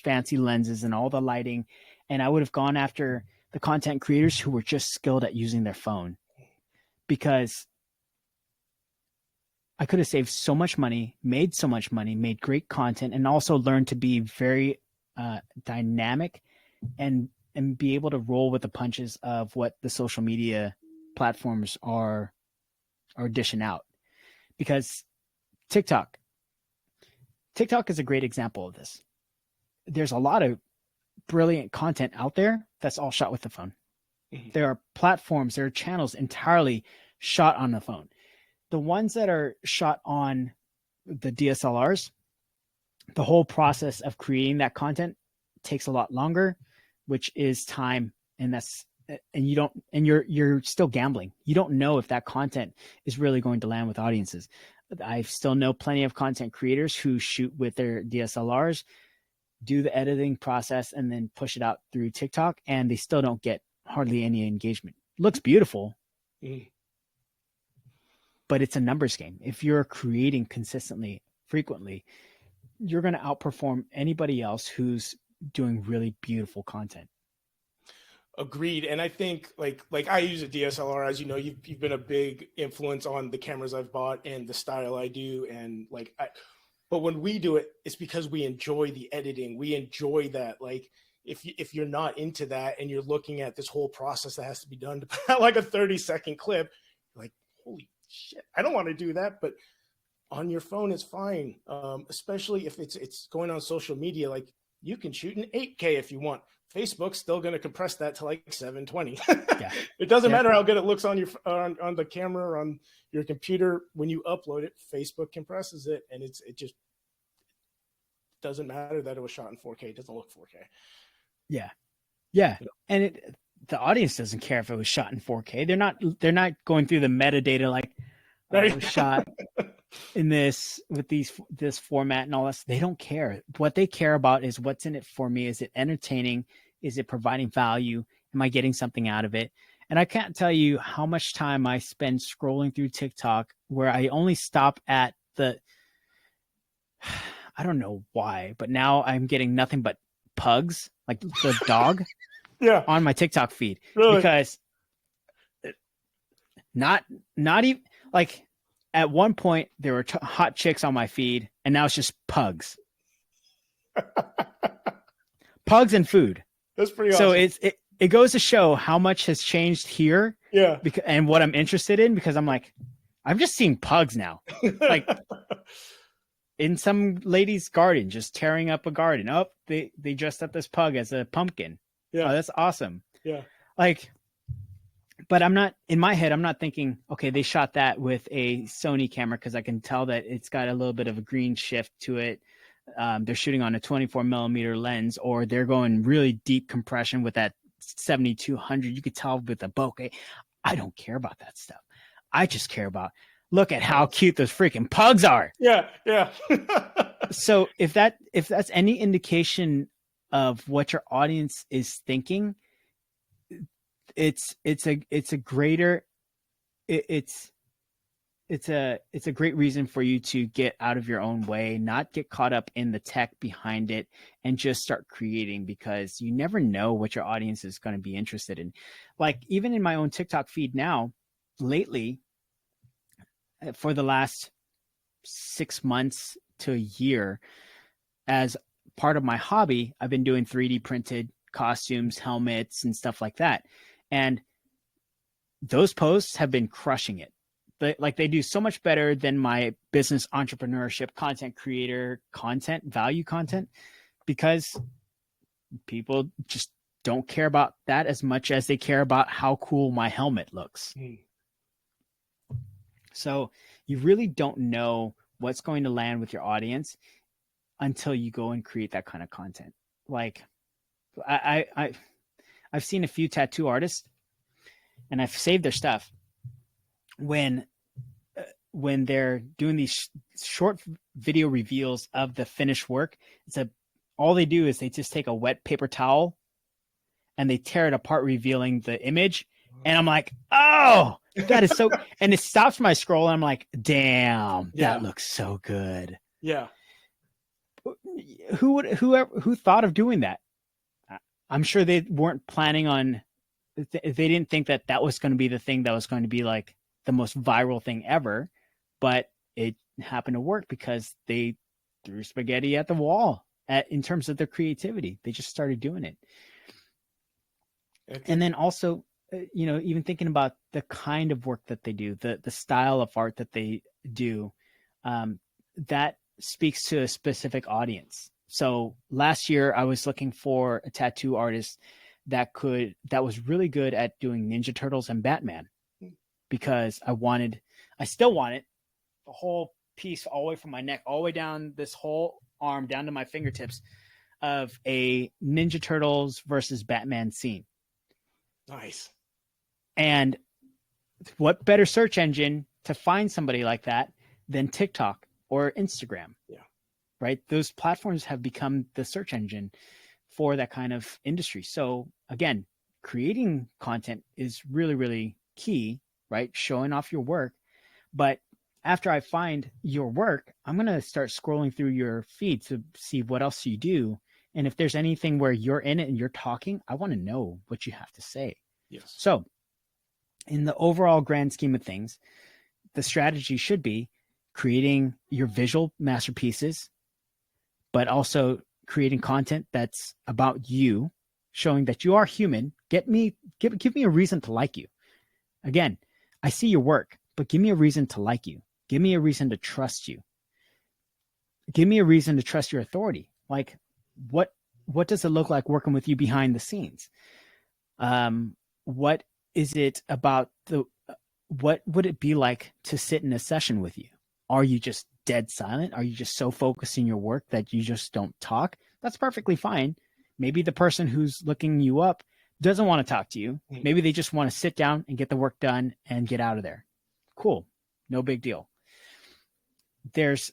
fancy lenses and all the lighting. And I would have gone after the content creators who were just skilled at using their phone, because I could have saved so much money, made so much money, made great content, and also learned to be very dynamic and be able to roll with the punches of what the social media platforms are dishing out. Because TikTok is a great example of this. There's a lot of brilliant content out there that's all shot with the phone. Mm-hmm. There are platforms, there are channels entirely shot on the phone. The ones that are shot on the DSLRs, the whole process of creating that content takes a lot longer, which is time, and you're still gambling. You don't know if that content is really going to land with audiences. I still know plenty of content creators who shoot with their DSLRs, do the editing process, and then push it out through TikTok, and they still don't get hardly any engagement. Looks beautiful. But it's a numbers game. If you're creating consistently, frequently, you're going to outperform anybody else who's doing really beautiful content. Agreed. And I think like I use a DSLR, as you know, you've been a big influence on the cameras I've bought and the style I do. And but when we do it, it's because we enjoy the editing. We enjoy that. Like if you're not into that and you're looking at this whole process that has to be done to put out like a 30-second clip, you're like, holy shit, I don't want to do that. But on your phone, it's fine. Especially if it's going on social media, like you can shoot in 8K if you want. Facebook's still going to compress that to like 720. Yeah. It doesn't matter how good it looks on your on the camera or on your computer. When you upload it, Facebook compresses it, and it just doesn't matter that it was shot in 4K. It doesn't look 4K. Yeah, and the audience doesn't care if it was shot in 4K. They're not going through the metadata like it was shot in this format and all this. They don't care. What they care about is what's in it for me. Is it entertaining? Is it providing value? Am I getting something out of it? And I can't tell you how much time I spend scrolling through TikTok where I only stop at I don't know why, but now I'm getting nothing but pugs, like the dog, on my TikTok feed. Really? Because not even like at one point there were hot chicks on my feed, and now it's just pugs. Pugs and food. That's pretty awesome. So it goes to show how much has changed here. Yeah. And what I'm interested in, because I'm like, I'm just seeing pugs now. Like in some lady's garden, just tearing up a garden. Oh, they dressed up this pug as a pumpkin. Yeah. Oh, that's awesome. Yeah. Like, but I'm not, in my head, I'm not thinking, okay, they shot that with a Sony camera because I can tell that it's got a little bit of a green shift to it. They're shooting on a 24 millimeter lens, or they're going really deep compression with that 7200. You could tell with the bokeh. I don't care about that stuff. I just care about, look at how cute those freaking pugs are. Yeah, yeah. So if that's any indication of what your audience is thinking, it's a greater it's a great reason for you to get out of your own way, not get caught up in the tech behind it, and just start creating, because you never know what your audience is going to be interested in. Like even in my own TikTok feed now, lately, for the last 6 months to a year, as part of my hobby, I've been doing 3D printed costumes, helmets, and stuff like that. And those posts have been crushing it. They do so much better than my business entrepreneurship content creator content, value content, because people just don't care about that as much as they care about how cool my helmet looks. So you really don't know what's going to land with your audience until you go and create that kind of content. Like I've seen a few tattoo artists, and I've saved their stuff, when they're doing these short video reveals of the finished work. All they do is they just take a wet paper towel and they tear it apart, revealing the image. And I'm like, oh, that is so, and it stops my scroll. And I'm like, damn, that looks so good. Yeah. Who thought of doing that? I'm sure they weren't planning on, they didn't think that that was going to be the thing that was going to be like the most viral thing ever, but it happened to work because they threw spaghetti at the wall in terms of their creativity. They just started doing it. And then also, even thinking about the kind of work that they do, the style of art that they do, that speaks to a specific audience. So last year I was looking for a tattoo artist that was really good at doing Ninja Turtles and Batman, because I still wanted the whole piece all the way from my neck, all the way down this whole arm, down to my fingertips, of a Ninja Turtles versus Batman scene. Nice. And what better search engine to find somebody like that than TikTok or Instagram? Yeah. Right? Those platforms have become the search engine for that kind of industry. So again, creating content is really, really key, right? Showing off your work. But after I find your work, I'm going to start scrolling through your feed to see what else you do. And if there's anything where you're in it and you're talking, I want to know what you have to say. Yes. So in the overall grand scheme of things, the strategy should be creating your visual masterpieces, but also creating content that's about you, showing that you are human. Give me a reason to like you. Again, I see your work, but give me a reason to like you. Give me a reason to trust you. Give me a reason to trust your authority. Like, what does it look like working with you behind the scenes? What is it about what would it be like to sit in a session with you? Are you just dead silent? Are you just so focused in your work that you just don't talk? That's perfectly fine. Maybe the person who's looking you up doesn't want to talk to you. Maybe they just want to sit down and get the work done and get out of there. Cool. No big deal. There's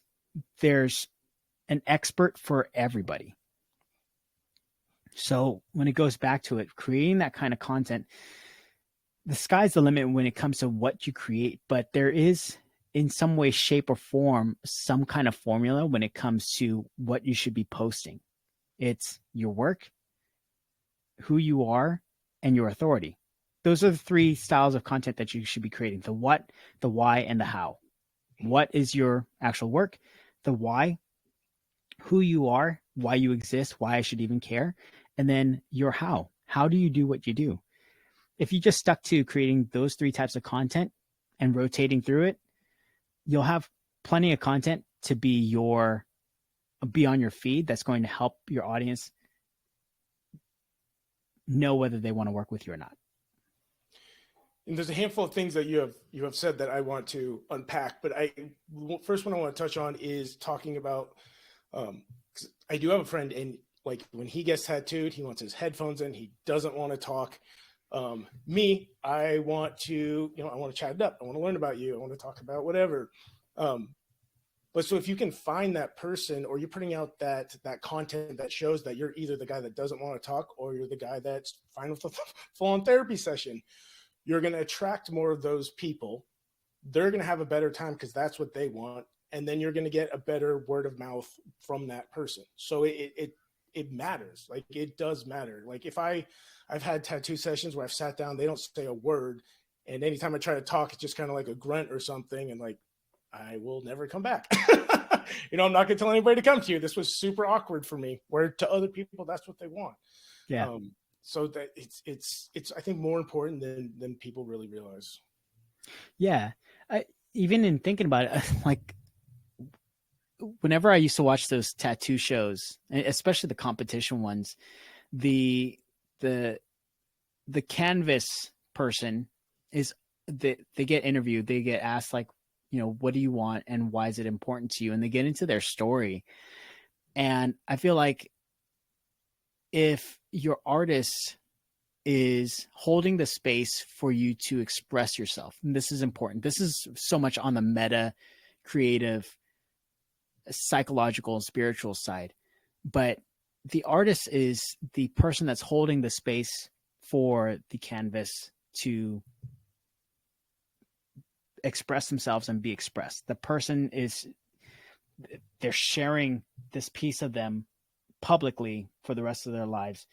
an expert for everybody. So when it goes back to it, creating that kind of content, the sky's the limit when it comes to what you create, but there is, in some way, shape, or form, some kind of formula when it comes to what you should be posting. It's your work, who you are, and your authority. Those are the three styles of content that you should be creating: the what, the why, and the how. What is your actual work? The why, who you are, why you exist, why I should even care. And then your how. How do you do what you do? If you just stuck to creating those three types of content and rotating through it, you'll have plenty of content to be on your feed that's going to help your audience know whether they want to work with you or not. And there's a handful of things that you have said that I want to unpack, but first one I want to touch on is talking about, 'cause I do have a friend, and like when he gets tattooed, he wants his headphones in, he doesn't want to talk. Me, I want to, I want to chat it up, I want to learn about you, I want to talk about whatever. But so if you can find that person, or you're putting out that content that shows that you're either the guy that doesn't want to talk, or you're the guy that's fine with a full-on therapy session, you're going to attract more of those people. They're going to have a better time because that's what they want. And then you're going to get a better word of mouth from that person. So it matters. Like, it does matter. Like, if I've had tattoo sessions where I've sat down, they don't say a word. And anytime I try to talk, it's just kind of like a grunt or something. And like, I will never come back. I'm not going to tell anybody to come to you. This was super awkward for me, where to other people, that's what they want. Yeah. So that it's I think more important than people really realize. Yeah. Even in thinking about it, like whenever I used to watch those tattoo shows, especially the competition ones, the canvas person is they get interviewed, they get asked like, what do you want and why is it important to you? And they get into their story. And I feel like if your artist is holding the space for you to express yourself, and this is important. This is so much on the meta, creative, psychological, and spiritual side. But the artist is the person that's holding the space for the canvas to express themselves and be expressed. The person they're sharing this piece of them publicly for the rest of their lives.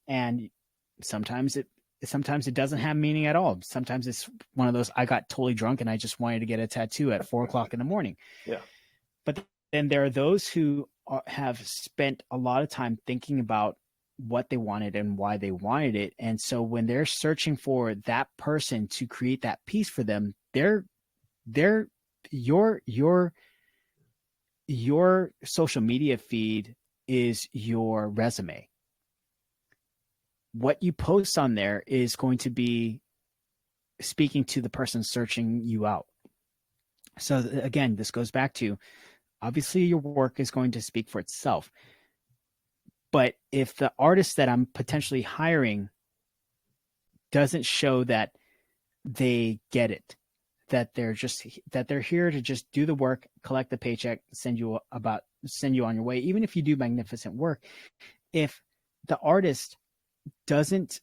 And sometimes it doesn't have meaning at all. Sometimes it's one of those, I got totally drunk and I just wanted to get a tattoo at 4:00 in the morning. Yeah. But then there are those who have spent a lot of time thinking about what they wanted and why they wanted it. And so when they're searching for that person to create that piece for them, your social media feed is your resume. What you post on there is going to be speaking to the person searching you out. So again, this goes back to, obviously your work is going to speak for itself. But if the artist that I'm potentially hiring doesn't show that they get it, that they're here to just do the work, collect the paycheck, send you on your way, even if you do magnificent work, if the artist doesn't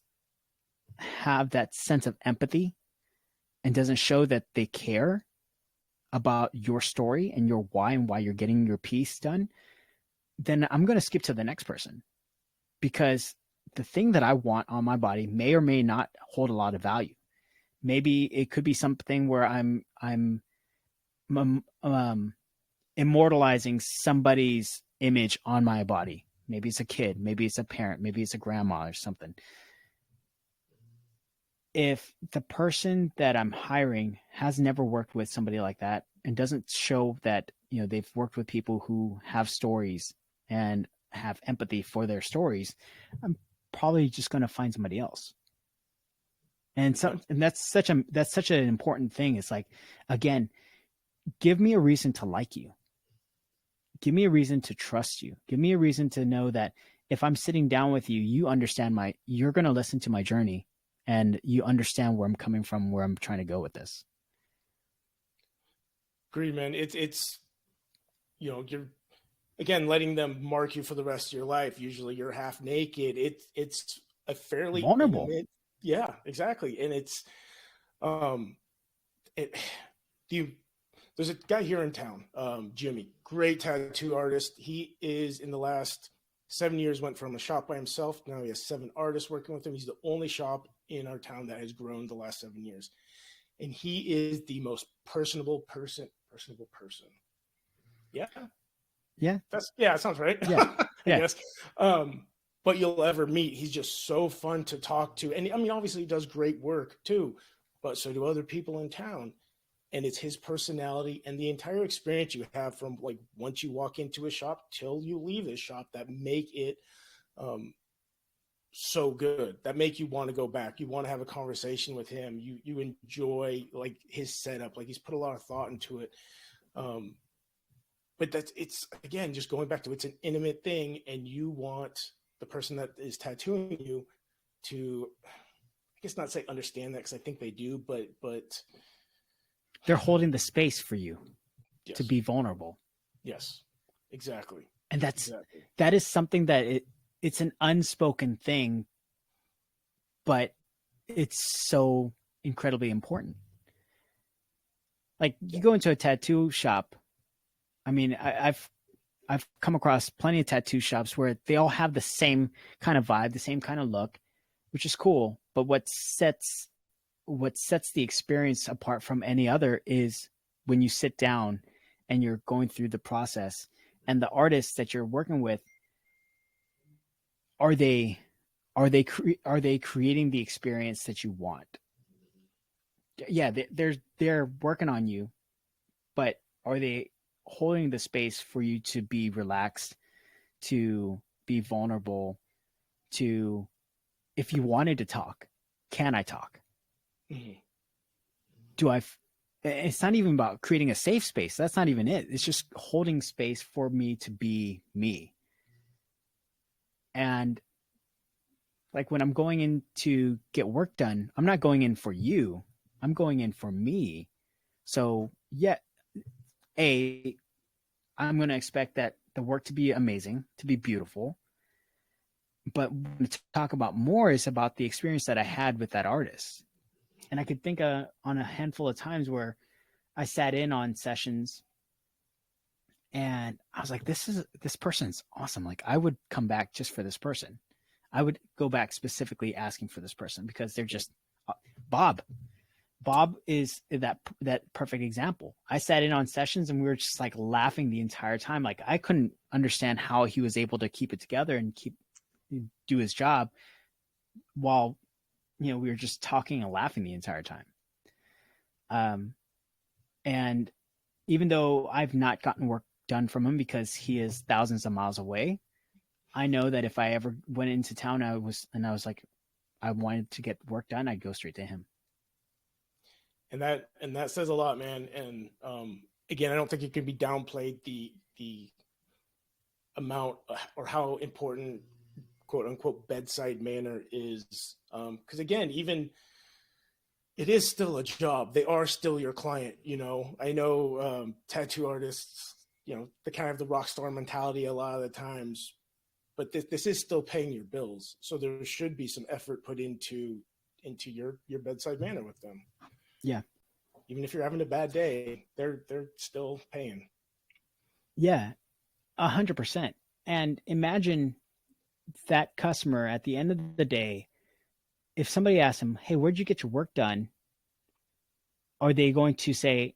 have that sense of empathy and doesn't show that they care about your story and your why and why you're getting your piece done, then I'm going to skip to the next person, because the thing that I want on my body may or may not hold a lot of value. Maybe it could be something where I'm immortalizing somebody's image on my body. Maybe it's a kid, maybe it's a parent, maybe it's a grandma or something. If the person that I'm hiring has never worked with somebody like that and doesn't show that, they've worked with people who have stories and have empathy for their stories, I'm probably just going to find somebody else. And that's such an important thing. It's like, again, give me a reason to like you. Give me a reason to trust you. Give me a reason to know that if I'm sitting down with you, you understand you're going to listen to my journey and you understand where I'm coming from, where I'm trying to go with this. Agreed, man. It's you're, again, letting them mark you for the rest of your life. Usually you're half naked. It's a fairly vulnerable. Intimate, yeah, exactly. And it's, there's a guy here in town, Jimmy, great tattoo artist. He is, in the last 7 years, went from a shop by himself. Now he has 7 artists working with him. He's the only shop in our town that has grown the last 7 years. And he is the most personable person. Yeah. Yeah. It sounds right. Yeah. I guess. But you'll ever meet. He's just so fun to talk to. And I mean, obviously he does great work too, but so do other people in town. And it's his personality and the entire experience you have from, like, once you walk into a shop till you leave this shop, that make it so good, that make you want to go back. You want to have a conversation with him. You enjoy like his setup. Like he's put a lot of thought into it. Um, but it's again just going back to, it's an intimate thing, and you want the person that is tattooing you to, I guess not say understand that, because I think they do, but They're holding the space for you to yes, be vulnerable. yes, exactly, And exactly. that is something that it's an unspoken thing, but it's so incredibly important. Like you go into a tattoo shop. I mean, I've come across plenty of tattoo shops where they all have the same kind of vibe, the same kind of look, which is cool. But what sets the experience apart from any other is when you sit down and you're going through the process, and the artists that you're working with, are they are they creating the experience that you want? Yeah, they're working on you, but are they holding the space for you to be relaxed, to be vulnerable, to, if you wanted to talk, can I talk? Mhm. Do I it's not even about creating a safe space. That's not even it. It's just holding space for me to be me. And like when I'm going in to get work done, I'm not going in for you. I'm going in for me. So, yeah, A, I'm going to expect that the work to be amazing, to be beautiful. But to talk about more is about the experience that I had with that artist. And I could think on a handful of times where I sat in on sessions and I was like, this person's awesome. Like I would come back just for this person. I would go back specifically asking for this person because they're just Bob. Bob is that perfect example. I sat in on sessions and we were just like laughing the entire time. Like I couldn't understand how he was able to keep it together and do his job while we were just talking and laughing the entire time. Um, and even though I've not gotten work done from him because he is thousands of miles away, I know that if I ever went into town, I was like, I wanted to get work done, I'd go straight to him. And that says a lot, man. And again, I don't think it can be downplayed, the amount or how important quote unquote bedside manner is, because again, even it is still a job. They are still your client. I know tattoo artists, they kind of have the rock star mentality a lot of the times, but this is still paying your bills. So there should be some effort put into your bedside manner with them. Yeah. Even if you're having a bad day, they're still paying. Yeah, 100%. And imagine that customer at the end of the day, if somebody asks him, hey, where'd you get your work done? Are they going to say,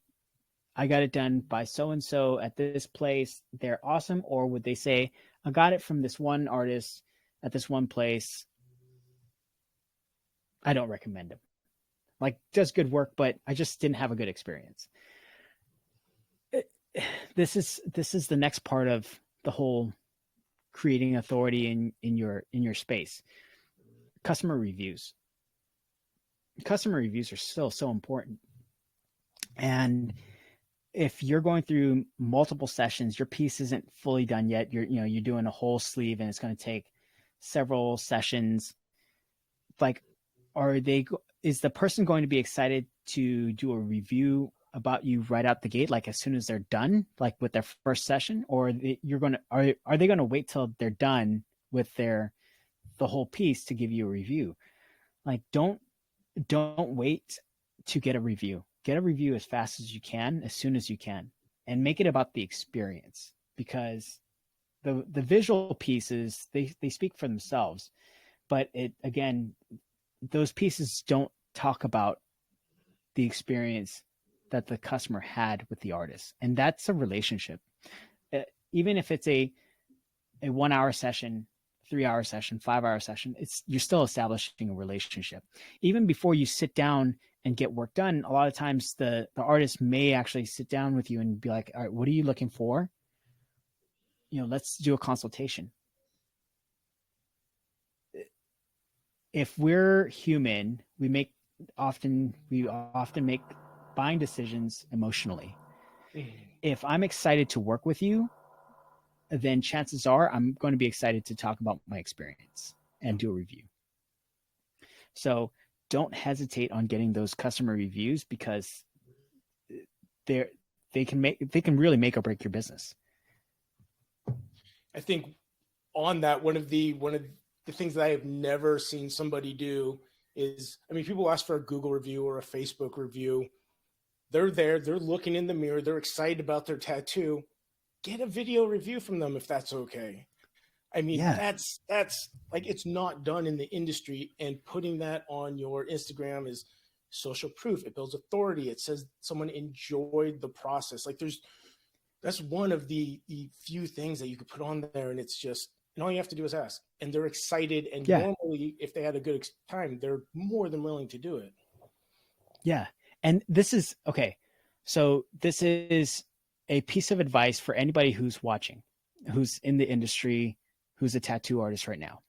I got it done by so and so at this place, they're awesome? Or would they say, I got it from this one artist at this one place, I don't recommend him? Like, does good work, but I just didn't have a good experience. This is the next part of the whole creating authority in your space. Customer reviews. Customer reviews are still so important. And if you're going through multiple sessions, your piece isn't fully done yet. You're doing a whole sleeve, and it's going to take several sessions. Like, is the person going to be excited to do a review about you right out the gate, like as soon as they're done, like with their first session, or are they going to wait till they're done with the whole piece to give you a review? Like, don't wait to get a review. Get a review as fast as you can, as soon as you can, and make it about the experience, because the visual pieces, they speak for themselves, but it again, those pieces don't talk about the experience that the customer had with the artist, and that's a relationship. Even if it's a 1 hour session, 3 hour session, 5 hour session, you're still establishing a relationship. Even before you sit down and get work done, a lot of times the artist may actually sit down with you and be like, all right, what are you looking for? Let's do a consultation. if we're human, we often make buying decisions emotionally. Mhm. If I'm excited to work with you, then chances are I'm going to be excited to talk about my experience Yeah. and do a review. So don't hesitate on getting those customer reviews because they're they can really make or break your business. I think on that, one of the things that I have never seen somebody do is, I mean, people ask for a Google review or a Facebook review. They're there, they're looking in the mirror, they're excited about their tattoo. Get a video review from them if that's okay. I mean, Yeah. that's like, it's not done in the industry, and putting that on your Instagram is social proof. It builds authority. It says someone enjoyed the process. Like, that's one of the few things that you could put on there, and it's just, and all you have to do is ask, and they're excited. And Yeah. normally, if they had a good time, they're more than willing to do it. Yeah. And this is okay. So this is a piece of advice for anybody who's watching, who's in the industry, who's a tattoo artist right now.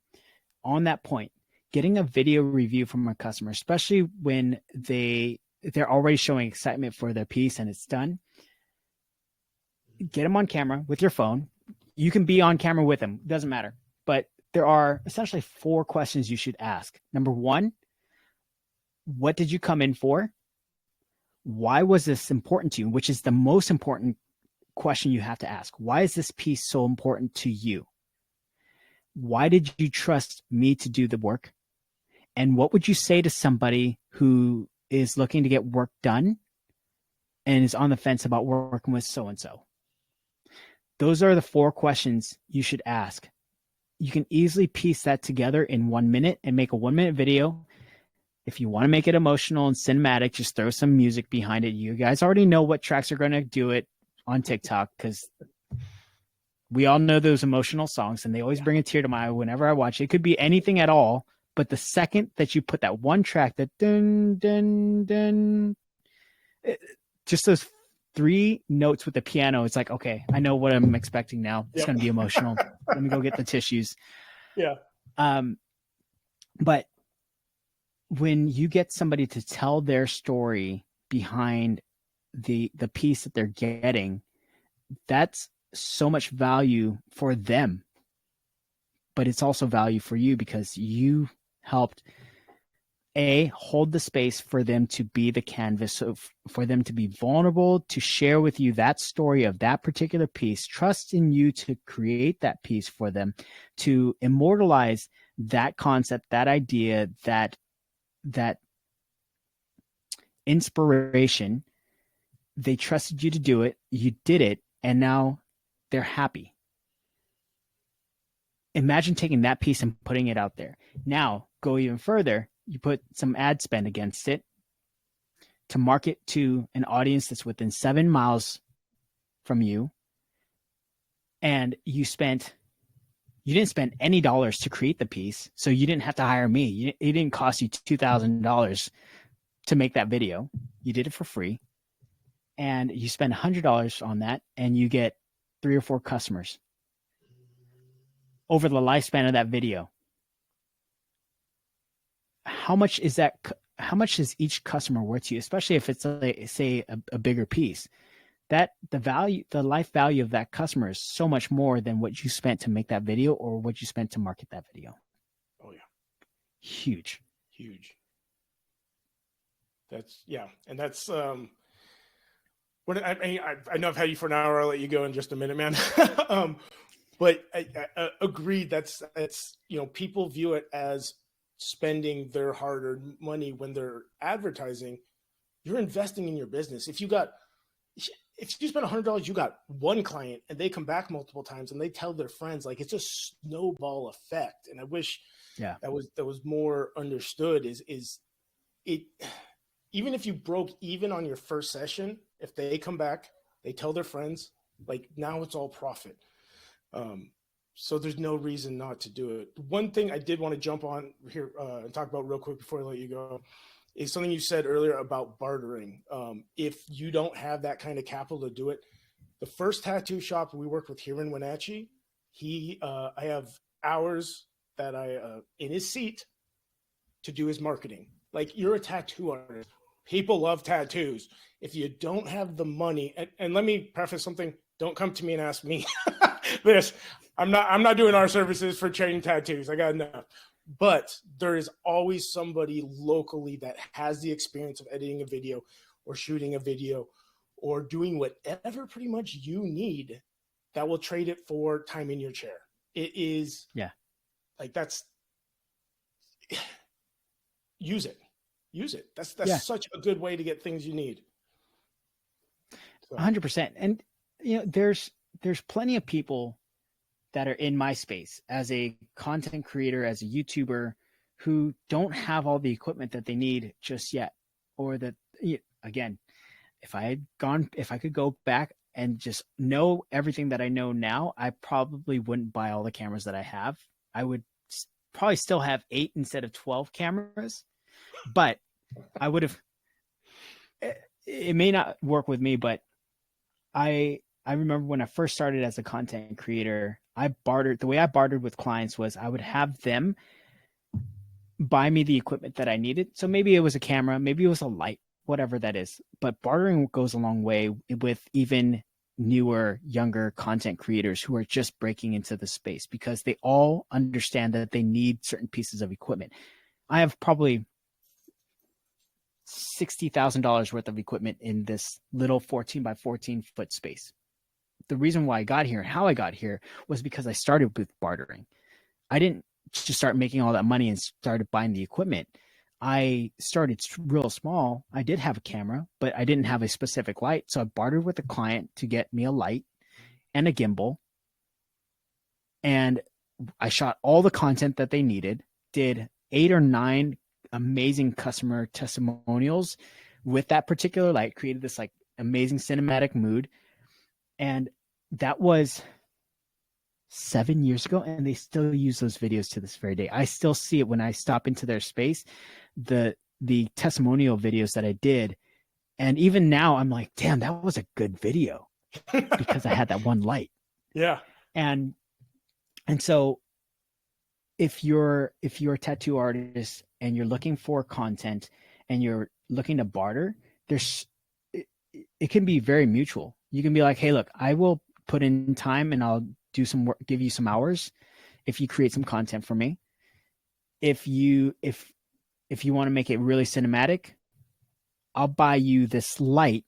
On that point, getting a video review from a customer, especially when they're already showing excitement for their piece and it's done, get them on camera with your phone. You can be on camera with them, doesn't matter. But there are essentially 4 questions you should ask. Number 1, what did you come in for? Why was this important to you? Which is the most important question you have to ask. Why is this piece so important to you? Why did you trust me to do the work? And what would you say to somebody who is looking to get work done and is on the fence about working with so and so? Those are the 4 questions you should ask. You can easily piece that together in 1 minute and make a 1-minute video. If you want to make it emotional and cinematic, just throw some music behind it. You guys already know what tracks are going to do it on TikTok because we all know those emotional songs and they always bring a tear to my eye whenever I watch it. It could be anything at all, but the second that you put that one track, that dun dun dun, just those 3 notes with the piano, it's like, okay, I know what I'm expecting now. It's Yep. going to be emotional. Let me go get the tissues. Yeah. But when you get somebody to tell their story behind the piece that they're getting, that's so much value for them, but it's also value for you because you helped hold the space for them to be the canvas, so for them to be vulnerable, to share with you that story of that particular piece, trust in you to create that piece for them, to immortalize that concept, that idea, that inspiration. They trusted you to do it. You did it. And now they're happy. Imagine taking that piece and putting it out there. Now go even further. You put some ad spend against it to market to an audience that's within 7 miles from you. And you didn't spend any dollars to create the piece. So you didn't have to hire me. It didn't cost you $2,000 to make that video. You did it for free. And you spend $100 on that and you get 3 or 4 customers over the lifespan of that video. How much is each customer worth to you, especially if it's say a bigger piece? That the life value of that customer is so much more than what you spent to make that video or what you spent to market that video. Oh yeah. Huge. And that's what I know I've had you for an hour. I'll let you go in just a minute, man. But I agreed. That's people view it as spending their hard-earned money when they're advertising. You're investing in your business. If you spend $100, you got 1 client, and they come back multiple times, and they tell their friends. Like, it's a snowball effect. And I wish that was more understood. Is it? Even if you broke even on your first session, if they come back, they tell their friends, like, now it's all profit. So there's no reason not to do it. One thing I did want to jump on here and talk about real quick before I let you go is something you said earlier about bartering. If you don't have that kind of capital to do it, the first tattoo shop we worked with here in Wenatchee, I have hours that in his seat, to do his marketing. Like, you're a tattoo artist. People love tattoos. If you don't have the money, and let me preface something, don't come to me and ask me this. I'm not doing our services for training tattoos. I got enough. But there is always somebody locally that has the experience of editing a video or shooting a video or doing whatever pretty much you need that will trade it for time in your chair. It is, like, that's, use it. That's such a good way to get things you need. 100%. And there's plenty of people that are in my space as a content creator, as a YouTuber, who don't have all the equipment that they need just yet. Or that, again, if I could go back and just know everything that I know now, I probably wouldn't buy all the cameras that I have. I would probably still have 8 instead of 12 cameras, but I would have, it may not work with me, but I remember when I first started as a content creator, the way I bartered with clients was I would have them buy me the equipment that I needed. So maybe it was a camera, maybe it was a light, whatever that is. But bartering goes a long way with even newer, younger content creators who are just breaking into the space, because they all understand that they need certain pieces of equipment. I have probably $60,000 worth of equipment in this little 14 by 14 foot space. The reason why I got here and how I got here was because I started with bartering. I didn't just start making all that money and started buying the equipment. I started real small. I did have a camera, but I didn't have a specific light. So I bartered with a client to get me a light and a gimbal. And I shot all the content that they needed, did 8 or 9 amazing customer testimonials with that particular light, created this like amazing cinematic mood. And that was 7 years ago, and they still use those videos to this very day. I still see it when I stop into their space, the testimonial videos that I did. And even now I'm like, damn, that was a good video because I had that one light. Yeah. And so if you're a tattoo artist and you're looking for content and you're looking to barter, it can be very mutual. You can be like, hey, look, I will put in time and I'll do some work, give you some hours if you create some content for me. If you want to make it really cinematic, I'll buy you this light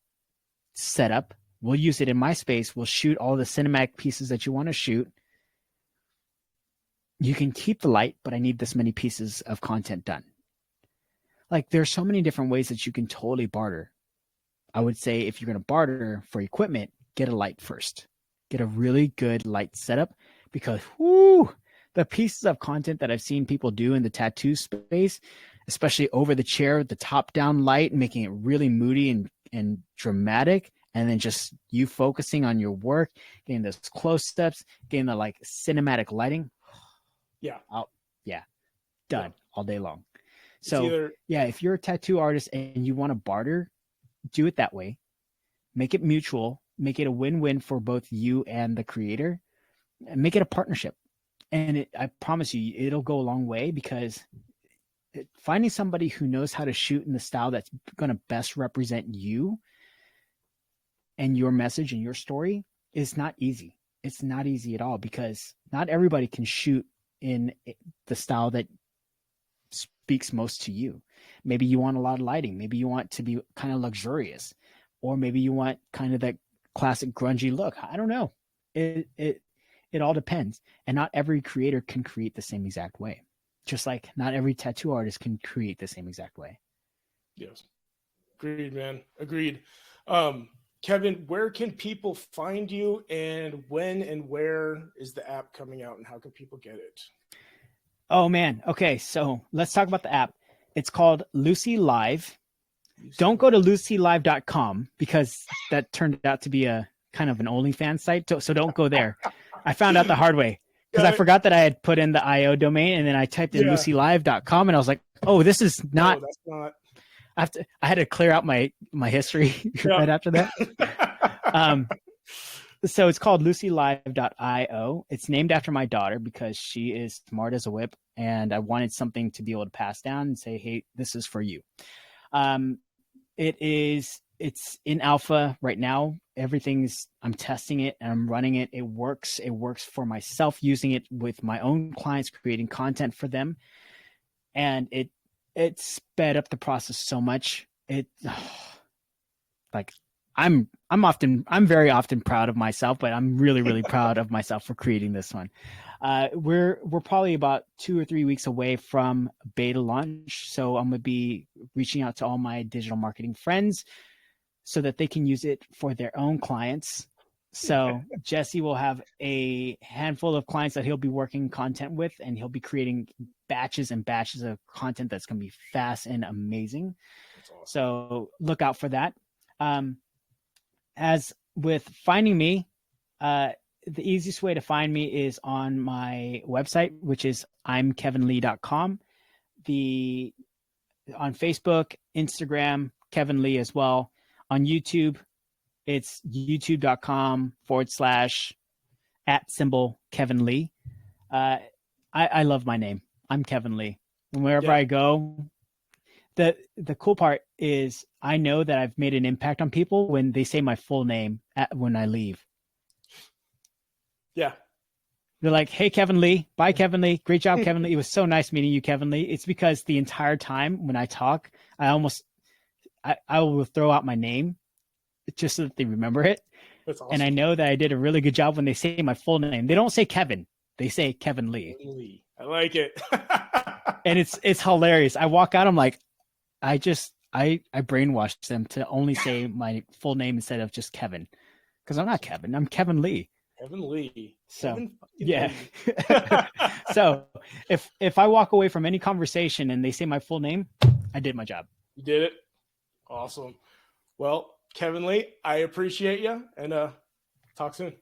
setup. We'll use it in my space. We'll shoot all the cinematic pieces that you want to shoot. You can keep the light, but I need this many pieces of content done. Like, there's so many different ways that you can totally barter. I would say if you're going to barter for equipment, get a light first. Get a really good light setup, because the pieces of content that I've seen people do in the tattoo space, especially over the chair, the top down light, making it really moody and dramatic, and then just you focusing on your work, getting those close steps, getting the like cinematic lighting. Yeah. Done all day long. So if you're a tattoo artist and you want to barter, do it that way. Make it mutual. Make it a win-win for both you and the creator. And make it a partnership. And I promise you, it'll go a long way, because finding somebody who knows how to shoot in the style that's going to best represent you and your message and your story is not easy. It's not easy at all, because not everybody can shoot in the style that speaks most to you. Maybe you want a lot of lighting. Maybe you want to be kind of luxurious, or maybe you want kind of that classic grungy look. I don't know. It all depends. And not every creator can create the same exact way. Just like not every tattoo artist can create the same exact way. Yes. Agreed, man. Agreed. Kevin, where can people find you, and when and where is the app coming out, and how can people get it? Oh man. Okay. So let's talk about the app. It's called Lucy Live. Don't go to lucylive.com, because that turned out to be a kind of an OnlyFans site. So don't go there. I found out the hard way, because I forgot that I had put in the IO domain, and then I typed in lucylive.com, and I was like, oh, this is not. No, that's not. I had to clear out my history right after that. So it's called lucylive.io. It's named after my daughter because she is smart as a whip, and I wanted something to be able to pass down and say, hey, this is for you. Um, it's in alpha right now. I'm testing it and I'm running it. It works for myself, using it with my own clients, creating content for them. And it sped up the process so much. Like I'm very often proud of myself, but I'm really, really proud of myself for creating this one. We're probably about 2 or 3 weeks away from beta launch. So I'm going to be reaching out to all my digital marketing friends so that they can use it for their own clients. So Jesse will have a handful of clients that he'll be working content with, and he'll be creating batches and batches of content that's going to be fast and amazing. That's awesome. So look out for that. As with finding me, the easiest way to find me is on my website, which is imkevinlee.com. On Facebook, Instagram, Kevin Lee as well. On YouTube, it's youtube.com/@Kevin Lee. I love my name. I'm Kevin Lee. And wherever I go, the cool part is I know that I've made an impact on people when they say my full name when I leave. Yeah. They're like, hey, Kevin Lee. Bye, Kevin Lee. Great job, Kevin Lee. It was so nice meeting you, Kevin Lee. It's because the entire time when I talk, I will throw out my name just so that they remember it. That's awesome. And I know that I did a really good job when they say my full name. They don't say Kevin. They say Kevin Lee. I like it. And it's hilarious. I walk out, I'm like, I brainwashed them to only say my full name instead of just Kevin. Because I'm not Kevin. I'm Kevin Lee. Kevin Lee. So Kevin yeah. Lee. So if I walk away from any conversation and they say my full name, I did my job. You did it. Awesome. Well, Kevin Lee, I appreciate you, and talk soon.